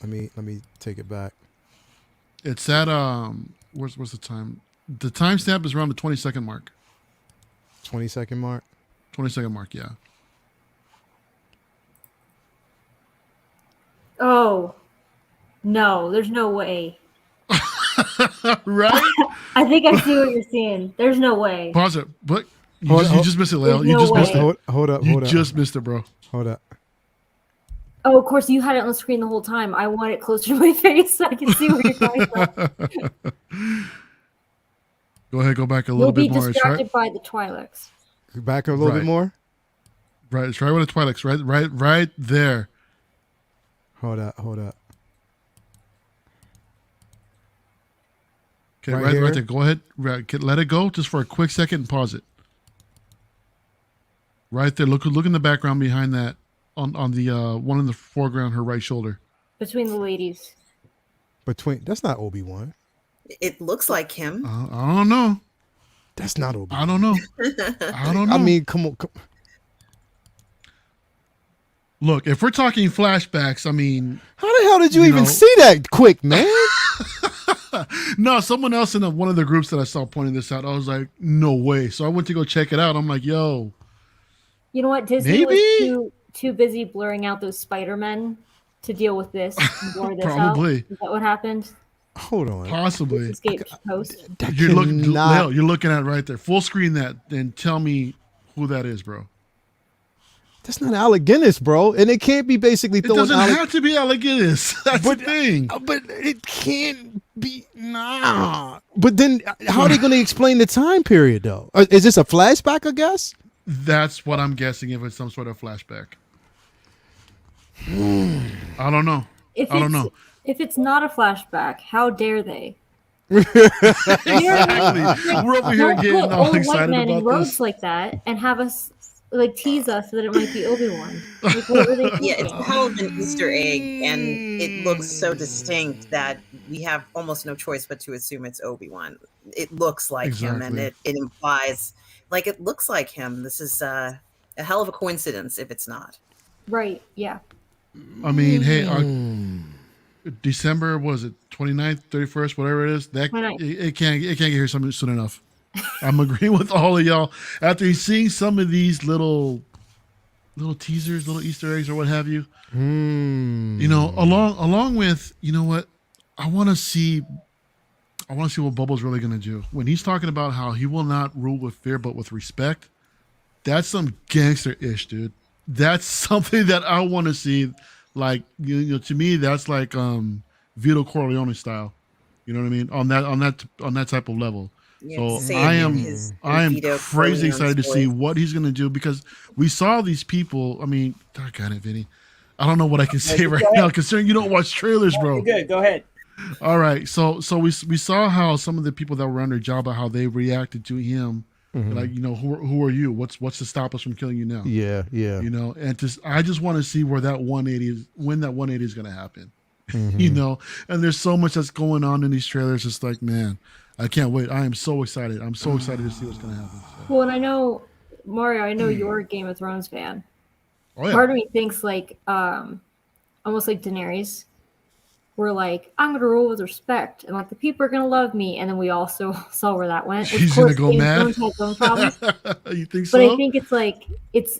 Let me take it back. It's at where's the time? The timestamp is around the 20-second mark. 20-second mark. 20-second mark, yeah. Oh, no, there's no way. Right? I think I see what you're seeing. There's no way. Pause it. But you Hold- just missed it, Lale. There's You no just missed way. it. Hold up. You just missed it, bro. Hold up. Oh, of course, you had it on the screen the whole time. I want it closer to my face so I can see where you're coming from. Go ahead, go back a You'll little be bit more. It's distracted by the Twi'leks. Back a little Right. bit more. Right, it's right with the Twi'leks. Right there. Hold up. Okay, Right right here? there. Go ahead. Let it go just for a quick second and pause it. Right there. Look in the background behind that on the one in the foreground, her right shoulder. Between the ladies. That's not Obi-Wan. It looks like him. I don't know. That's not Obi-Wan. I don't know. I don't know. I mean, come on. Look, if we're talking flashbacks, I mean, How the hell did you You even know- see that quick, man? no, someone else in one of the groups that I saw pointing this out, I was like, no way. So I went to go check it out. I'm like, yo, You know what? Disney Maybe? was too busy blurring out those Spider-Men to deal with this and blur this Probably. out. Is that what happened? Hold on. possibly. Escape Coast. That You're looking, cannot- Lale, you're looking at it right there. Full screen that, and tell me who that is, bro. That's not Alec Guinness, bro. And it can't be basically It throwing doesn't Alec. have to be Alec Guinness. That's But- the thing. But it can't be. Nah. But then, how are they going to explain the time period, though? Is this a flashback? I guess. That's what I'm guessing. If it's some sort of flashback, I don't know. If I don't know. If it's not a flashback, how dare they? Exactly. We're over here Don't getting put all old white excited men in about robes this. like that and have us like tease us that it might be Obi-Wan. Like, what were they Yeah, it's thinking? held an Easter egg, and it looks so distinct that we have almost no choice but to assume it's Obi-Wan. It looks like him, and Exactly. it implies, like, it looks like him. This is a hell of a coincidence if it's not. Right, yeah. I mean, hey, December, was it 29th, 31st, whatever it is? That 29th. it can't get here soon enough. I'm agreeing with all of y'all. After seeing some of these little teasers, little Easter eggs, or what have you, you know, along with, you know what, I want to see what Bubba's really gonna do when he's talking about how he will not rule with fear but with respect. That's some gangster-ish, dude. That's something that I want to see. Like, you know, to me, that's like Vito Corleone style. You know what I mean? On that type of level. Yeah, So say I it in am his crazy Vito Corleone's excited to see voice. what he's gonna do, because we saw these people. I mean, doggone it, Vinny. I don't know what I can say right now, considering you don't watch trailers, bro. You're good. Go ahead. All right, so we saw how some of the people that were under Jabba, how they reacted to him. Like, you know, who are you? What's to stop us from killing you now? Yeah. You know, and I just want to see where that 180 is, when that 180 is going to happen. You know, and there's so much that's going on in these trailers. It's like, man, I can't wait. I am so excited. I'm so excited to see what's going to happen. So, Well, and I know, Mario, I know you're a Game of Thrones fan. oh yeah, Part of me thinks like almost like Daenerys. We're like, I'm gonna rule with respect, and like the people are gonna love me, and then we also saw where that went. She's gonna go Game of mad? Thrones has its own problems, you think but so? I think it's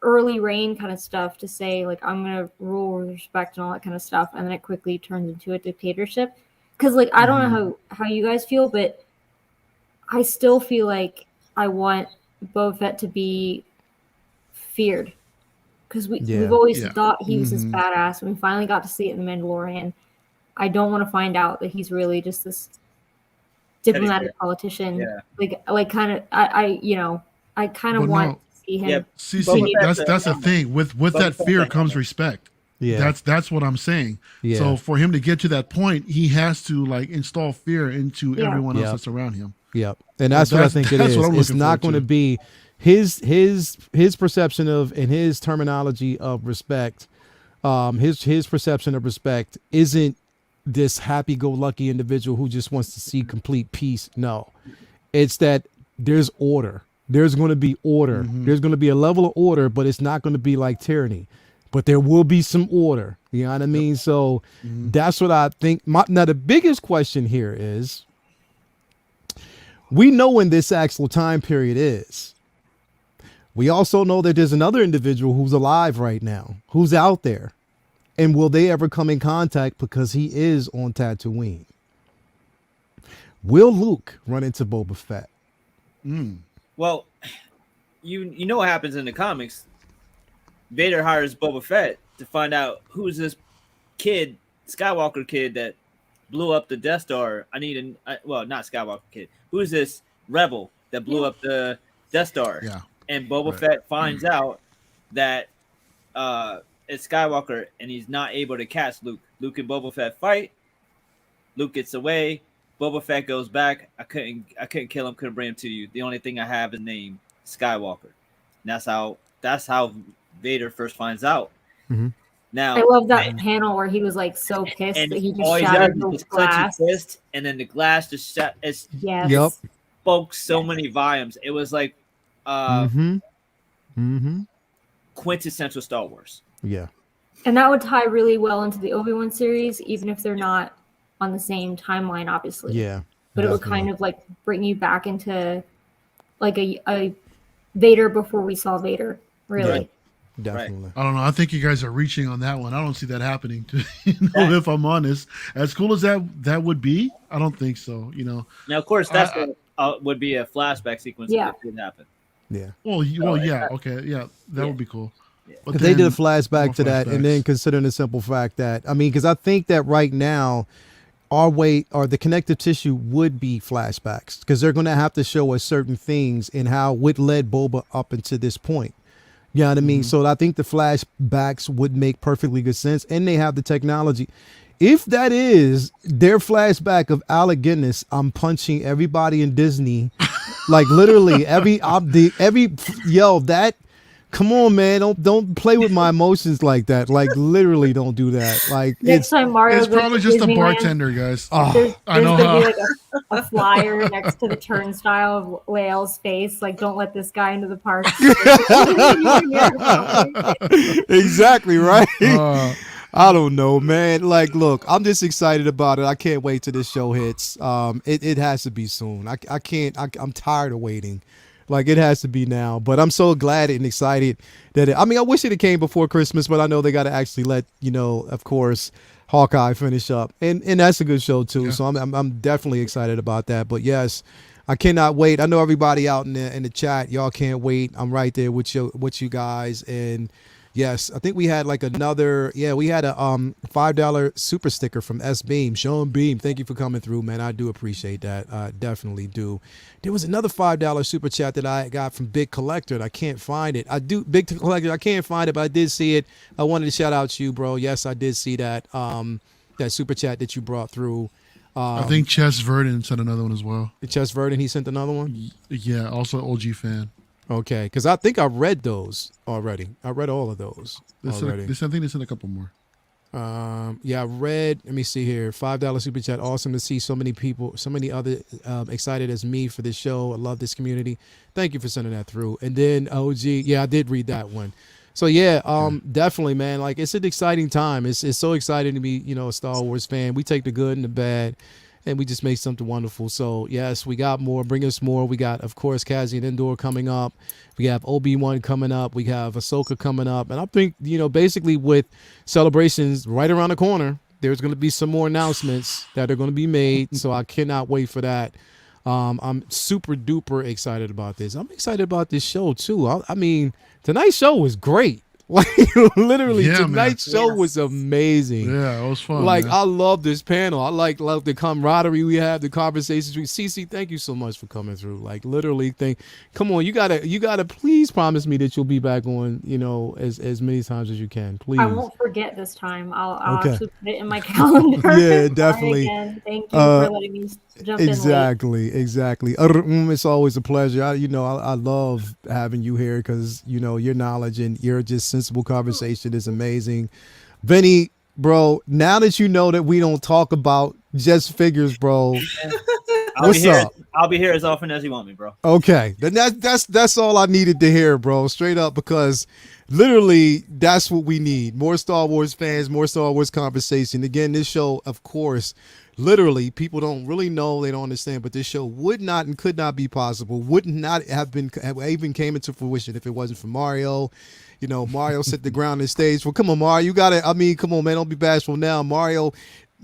early reign kind of stuff to say like I'm gonna rule with respect and all that kind of stuff, and then it quickly turns into a dictatorship. Because like I don't know how you guys feel, but I still feel like I want Boba Fett to be feared. Because we've always Yeah. thought he was this badass, and we finally got to see it in The Mandalorian. I don't want to find out that he's really just this diplomatic politician. Yeah. Like kind of, I kind of But want no. to see him. Yeah. See, Boba Fett's that's the thing. With that Fett's fear a comes helmet. respect. Yeah. That's what I'm saying. Yeah. So for him to get to that point, he has to like install fear into Yeah. everyone else Yeah. that's around him. Yep. And that's what I think it that's is. what I'm It's looking not forward going to to. be his perception of, and his terminology of respect. His perception of respect isn't this happy-go-lucky individual who just wants to see complete peace. No, it's that there's order. There's going to be order. There's going to be a level of order, but it's not going to be like tyranny. But there will be some order. You know what I mean? So that's what I think. Now, the biggest question here is, We know when this actual time period is. We also know that there's another individual who's alive right now, who's out there. And will they ever come in contact because he is on Tatooine? Will Luke run into Boba Fett? Well, you know what happens in the comics. Vader hires Boba Fett to find out who's this kid, Skywalker kid that blew up the Death Star. Not Skywalker kid. Who's this rebel that blew up the Death Star? Yeah. And Boba Fett finds out that it's Skywalker, and he's not able to catch Luke. Luke and Boba Fett fight. Luke gets away. Boba Fett goes back. I couldn't kill him. Couldn't bring him to you. The only thing I have is name Skywalker. And that's how Vader first finds out. Mm-hmm. Now I love that panel where he was like so pissed that he just shattered the glass. Fist, and then the glass just shut. Yes. Yep. Spoke so many volumes. It was like quintessential Star Wars. Yeah. And that would tie really well into the Obi-Wan series, even if they're not on the same timeline, obviously. Yeah. But it would kind of like bring you back into like a Vader before we saw Vader, really. Yeah. Definitely. I don't know. I think you guys are reaching on that one. I don't see that happening. If I'm honest, as cool as that would be, I don't think so. Now, of course, that's would be a flashback sequence if it did happen. Yeah. Well, yeah. Okay. Yeah, that would be cool. Yeah. But If they did a then flashback to that, and then considering the simple fact that, because I think that right now, our way or the connective tissue would be flashbacks because they're going to have to show us certain things and how what led Boba up into this point. You know what I mean? So I think the flashbacks would make perfectly good sense, and they have the technology. If that is their flashback of Alec Guinness, I'm punching everybody in Disney, like literally that. Come on, man! Don't play with my emotions like that. Like literally, don't do that. Like Next time Mario it's goes probably to just a Disneyland, bartender, guys. There's I know gonna be how. like a flyer next to the turnstile of Lael's face. Like, don't let this guy into the park. exactly right. I don't know, man. Like, look, I'm just excited about it. I can't wait till this show hits. It has to be soon. I can't. I'm tired of waiting. Like, it has to be now. But I'm so glad and excited that I wish it came before Christmas, but I know they got to actually let, of course, Hawkeye finish up. And that's a good show, too. Yeah. So I'm definitely excited about that. But, yes, I cannot wait. I know everybody out in the chat, y'all can't wait. I'm right there with you guys. And, yes, I think we had we had a $5 super sticker from S Beam. Sean Beam, thank you for coming through, man. I do appreciate that. I definitely do. There was another $5 super chat that I got from Big Collector, and I can't find it. Big Collector, I can't find it, but I did see it. I wanted to shout out to you, bro. Yes, I did see that that super chat that you brought through. I think Chess Verdon sent another one as well. Chess Verdon, he sent another one? Yeah, also OG fan. Okay, because I think I read those already. I read all of those already. I think they sent a couple more. Yeah, I read. Let me see here. $5 super chat. Awesome to see so many people, so many other excited as me for this show. I love this community. Thank you for sending that through. And then OG. Yeah, I did read that one. So yeah, definitely, man. Like, it's an exciting time. It's so exciting to be, a Star Wars fan. We take the good and the bad, and we just make something wonderful. So yes, we got more. Bring us more. We got, of course, Cassian Andor coming up. We have Obi-Wan coming up. We have Ahsoka coming up. And I think, basically with celebrations right around the corner, there's going to be some more announcements that are going to be made. So I cannot wait for that. I'm super duper excited about this. I'm excited about this show too. Tonight's show was great. Like, literally, tonight's show was amazing. Yeah, it was fun. Like, man. I love this panel. I love the camaraderie we have, the conversations. Cece, thank you so much for coming through. Like, literally, come on, you gotta please promise me that you'll be back on, as many times as you can. Please. I won't forget this time. I'll actually put it in my calendar. Yeah, definitely. Again, thank you for letting me jump in. Exactly. It's always a pleasure. I love having you here because your knowledge and your just sensible conversation is amazing. Vinny, bro, now that you know that we don't talk about just figures, bro, What's up? I'll be here as often as you want me, bro. Okay, then that's all I needed to hear, bro. Straight up, because literally that's what we need. More Star Wars fans, more Star Wars conversation. Again, this show, of course, literally people don't really know, they don't understand, but this show would not and could not be possible, would not have even came into fruition if it wasn't for Mario. You know, Mario set the ground and stage. Well, come on, Mario, you got it. I mean, come on, man, don't be bashful now. Mario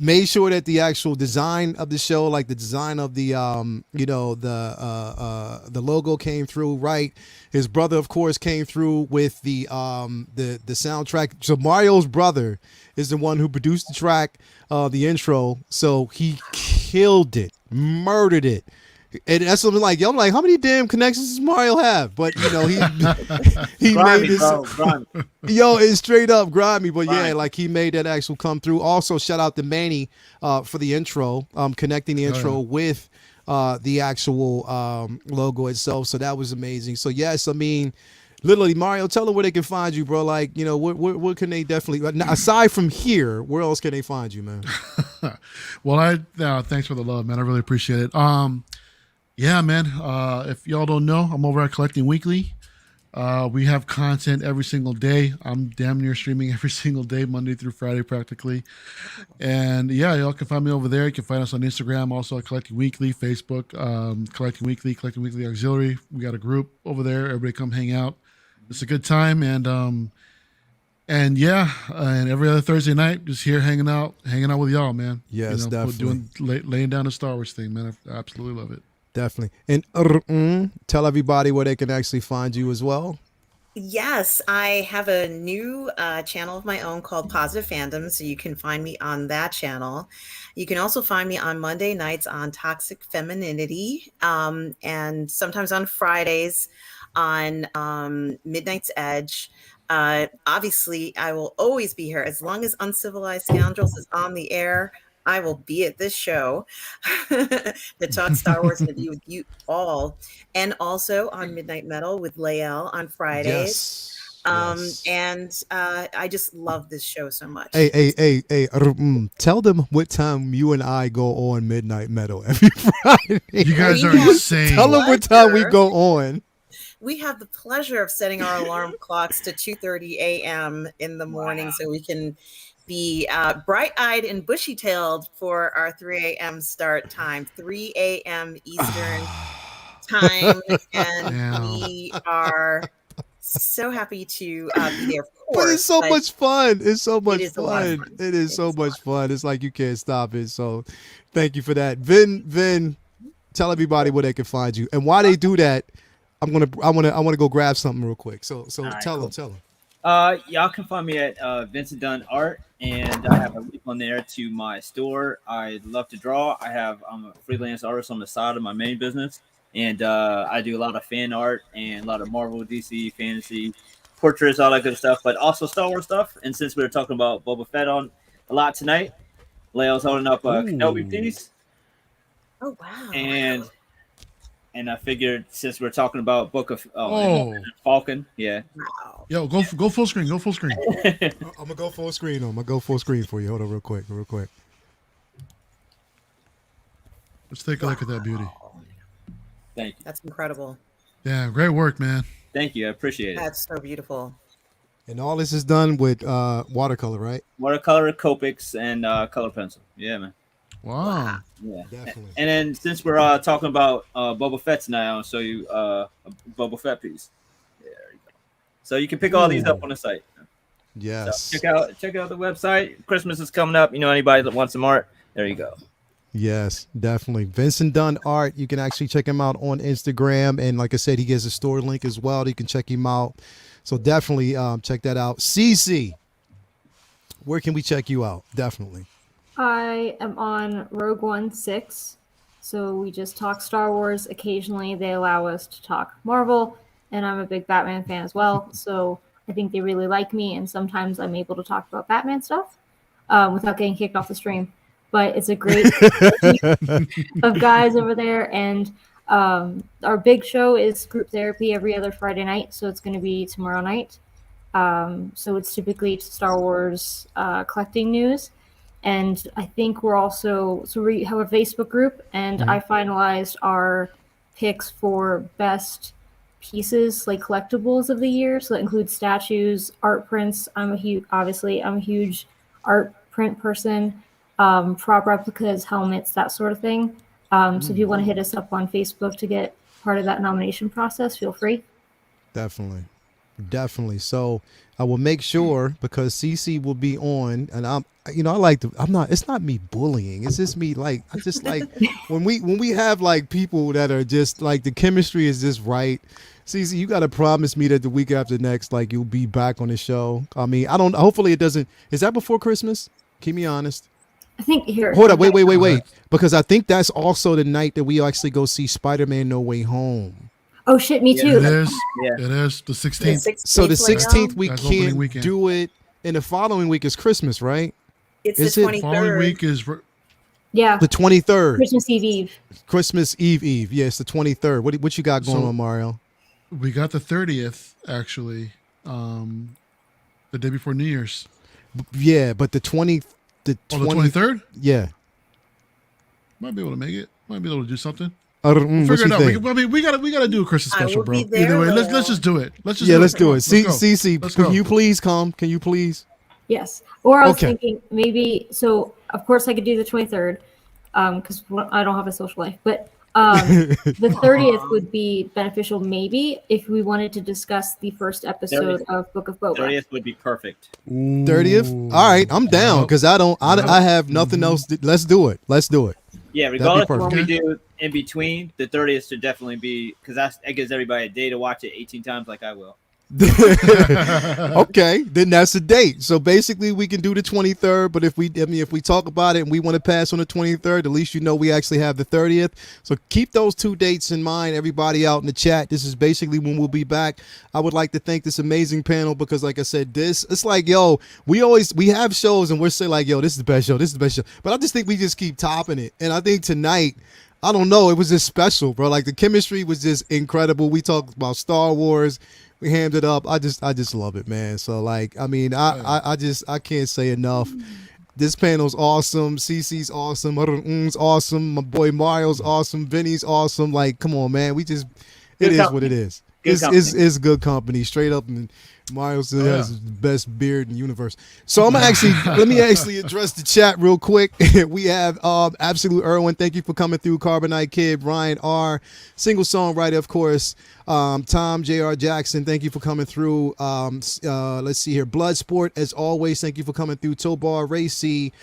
made sure that the actual design of the show, like the design of the the logo came through right. His brother, of course, came through with the soundtrack. So Mario's brother is the one who produced the track, the intro. So he killed it, murdered it. And that's something like, yo, I'm like, how many damn connections does Mario have? But you know, he Grimy, made this. bro, grimy. Yo, it's straight up grimy, but yeah, Grimy. like he made that actual come through. Also, shout out to Manny for the intro, connecting the intro with the actual logo itself. So that was amazing. So yes, I mean, literally, Mario, tell them where they can find you, bro. Like, you know, what can they definitely, now, aside from here, where else can they find you, man? Well, thanks for the love, man. I really appreciate it. Yeah, man. If y'all don't know, I'm over at Collecting Weekly. We have content every single day. I'm damn near streaming every single day, Monday through Friday, practically. And yeah, y'all can find me over there. You can find us on Instagram, also at Collecting Weekly, Facebook, Collecting Weekly Auxiliary. We got a group over there. Everybody come hang out. It's a good time. And yeah, and every other Thursday night, just here hanging out with y'all, man. Yes, definitely. Laying down the Star Wars thing, man. I absolutely love it. Definitely. And tell everybody where they can actually find you as well. Yes, I have a new channel of my own called Positive Fandom, so you can find me on that channel. You can also find me on Monday nights on Toxic Femininity, and sometimes on Fridays on Midnight's Edge. Obviously, I will always be here as long as Uncivilized Scoundrels is on the air. I will be at this show to talk Star Wars and be with you all, and also on Midnight Metal with Lael on Fridays. Yes. And I just love this show so much. Hey, tell them what time you and I go on Midnight Metal every Friday. You guys are insane. Tell them what time we go on. We have the pleasure of setting our alarm clocks to 2:30 a.m. in the morning so we can be bright-eyed and bushy-tailed for our 3 a.m. start time, 3 a.m. Eastern time, and we are so happy to be there. Of course, but it's so much fun. It's so much fun. It is so much fun. It's like you can't stop it. So, thank you for that, Vin. Tell everybody where they can find you, and while they do that, I want to go grab something real quick. So right, tell cool. them. Y'all can find me at Vincent Dunn Art, and I have a link on there to my store. I love to draw. I'm a freelance artist on the side of my main business, and I do a lot of fan art and a lot of Marvel, DC, fantasy, portraits, all that good stuff, but also Star Wars stuff. And since we were talking about Boba Fett on a lot tonight, Leo's holding up a Kenobi piece. Oh wow! And I figured since we're talking about Book of Falcon, yeah. Wow. Yo, go full screen. Go full screen. I'm gonna go full screen. I'm gonna go full screen for you. Hold on, real quick. Let's take a look at that beauty. Thank you. That's incredible. Yeah, great work, man. Thank you. I appreciate it. That's so beautiful. And all this is done with watercolor, right? Watercolor, Copics, and color pencil. Yeah, man. Wow. Yeah. Definitely. And then since we're talking about Boba Fett tonight, I'll show you a Boba Fett piece. There you go. So you can pick all these up on the site. Yes. So check out the website. Christmas is coming up. You know, anybody that wants some art, there you go. Yes, definitely. Vincent Dunn Art. You can actually check him out on Instagram, and like I said, he gives a store link as well. You can check him out. So definitely check that out. CC, where can we check you out? Definitely. I am on Rogue One 6, so we just talk Star Wars. Occasionally, they allow us to talk Marvel, and I'm a big Batman fan as well, so I think they really like me, and sometimes I'm able to talk about Batman stuff without getting kicked off the stream. But it's a great team of guys over there, and our big show is group therapy every other Friday night, so it's going to be tomorrow night. So it's typically Star Wars collecting news. And I think we have a Facebook group, and I finalized our picks for best pieces, like collectibles of the year. So that includes statues, art prints. I'm a huge art print person, prop replicas, helmets, that sort of thing. So if you want to hit us up on Facebook to get part of that nomination process, feel free. Definitely. So I will make sure, because CC will be on, and it's not me bullying. It's just me, like, I just like when we have like people that are just like, the chemistry is just right. CC, you got to promise me that the week after next, like, you'll be back on the show. I mean, hopefully it doesn't, is that before Christmas? Keep me honest. I think here. Hold up, wait. Because I think that's also the night that we actually go see Spider-Man No Way Home. Oh shit, me too. It is. Yeah. It is the 16th. So the 16th we That's opening can't weekend. do it, and the following week is Christmas, right? It's Is the it 23rd. Following week is Yeah. The 23rd. Christmas Eve. Christmas Eve. Yeah, it's the 23rd. What you got going on, Mario? we got the 30th actually, the day before New Year's. Yeah, but the 23rd. Yeah. Might be able to make it. Might be able to do something. What Figure it you out. think? We gotta do a Christmas I special, will bro. be there, Either way, let's Lil. just do it. Let's just Let's do Come on, it. Cece, Let's can go. you please come? Can you please? Yes. Or I was Okay. thinking maybe, so of course I could do the 23rd because I don't have a social life, but the 30th would be beneficial maybe if we wanted to discuss the first episode 30th. of Book of Boba. 30th would be perfect. 30th. All right, I'm down because I have nothing else. Let's do it. Yeah, be regardless of what we perfect. do in between, the 30th should definitely be, because that gives everybody a day to watch it 18 times like I will. Okay, then that's the date. So basically, we can do the 23rd. But if we talk about it and we want to pass on the 23rd, at least you know we actually have the 30th. So keep those two dates in mind, everybody out in the chat. This is basically when we'll be back. I would like to thank this amazing panel because, like I said, it's like, yo, we have shows and we're saying like, yo, this is the best show. But I just think we just keep topping it. And I think tonight, I don't know, it was just special, bro. Like the chemistry was just incredible. We talked about Star Wars. We hammed it up. I just love it, man. So like, I mean, I can't say enough. This panel's awesome. CC's awesome. U's awesome. My boy Mario's awesome. Vinny's awesome. Like, come on, man. It is what it is. It's good company. Straight up, and Mario still has the best beard in the universe. So I'm let me actually address the chat real quick. We have Absolute Irwin. Thank you for coming through. Carbonite Kid, Ryan R, single songwriter, of course. Tom J.R. Jackson, thank you for coming through. Let's see here. Bloodsport, as always, thank you for coming through. Tobar Racy,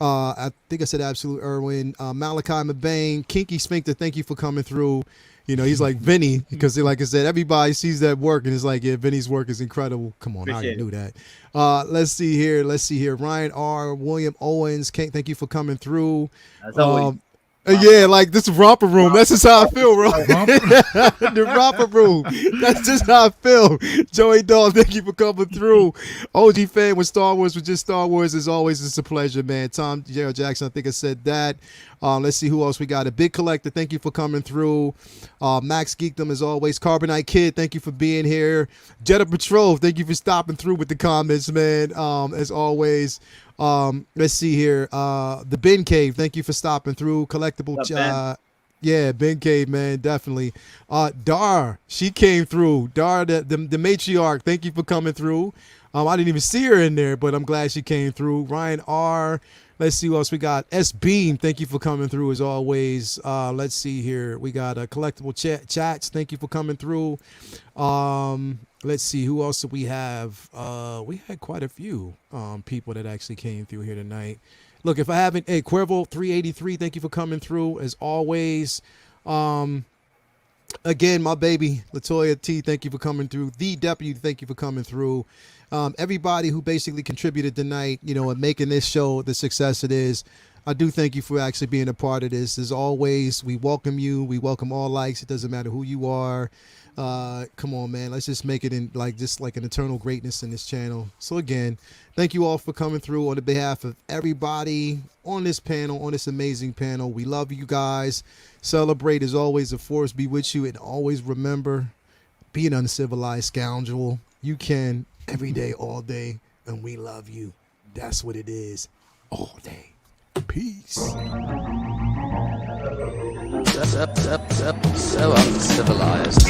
I think I said Absolute Irwin. Malachi Mabane, Kinky Sphincter, thank you for coming through. You know, he's like Vinny, because like I said, everybody sees that work and it's like, yeah, Vinny's work is incredible. Come on, I already knew that. Let's see here. Ryan R. William Owens, thank you for coming through. As always. Yeah, like this romper room. That's just how I feel, bro. The romper room. That's just how I feel. Joey Dawg, thank you for coming through. OG fan with Star Wars was just Star Wars. As always, it's a pleasure, man. Tom J.R. Jackson, I think I said that. Let's see who else we got. A Big Collector, thank you for coming through. Max Geekdom, as always. Carbonite Kid, thank you for being here. Jetta Patrol, thank you for stopping through with the comments, man. As always. Let's see here. The Ben Cave, thank you for stopping through. Collectible yeah, Ben Cave, man, definitely. Dar, she came through. Dar, the matriarch, thank you for coming through. I didn't even see her in there, but I'm glad she came through. Ryan R. Let's see what else we got. S Beam, thank you for coming through as always. Let's see here. We got collectible chats. Thank you for coming through. Let's see who else do we have. We had quite a few people that actually came through here tonight. Look, if I haven't, hey, Cuervo 383, thank you for coming through as always. Again, my baby Latoya T, thank you for coming through. The Deputy, thank you for coming through. Everybody who basically contributed tonight, you know, and making this show the success it is. I do thank you for actually being a part of this. As always, we welcome you. We welcome all likes. It doesn't matter who you are. Come on, man. Let's just make it in just like an eternal greatness in this channel. So again, thank you all for coming through on the behalf of everybody on this panel, on this amazing panel. We love you guys. Celebrate as always. The force be with you, and always remember, be an uncivilized scoundrel. You can every day, all day, and we love you. That's what it is. all day. Peace. So uncivilized.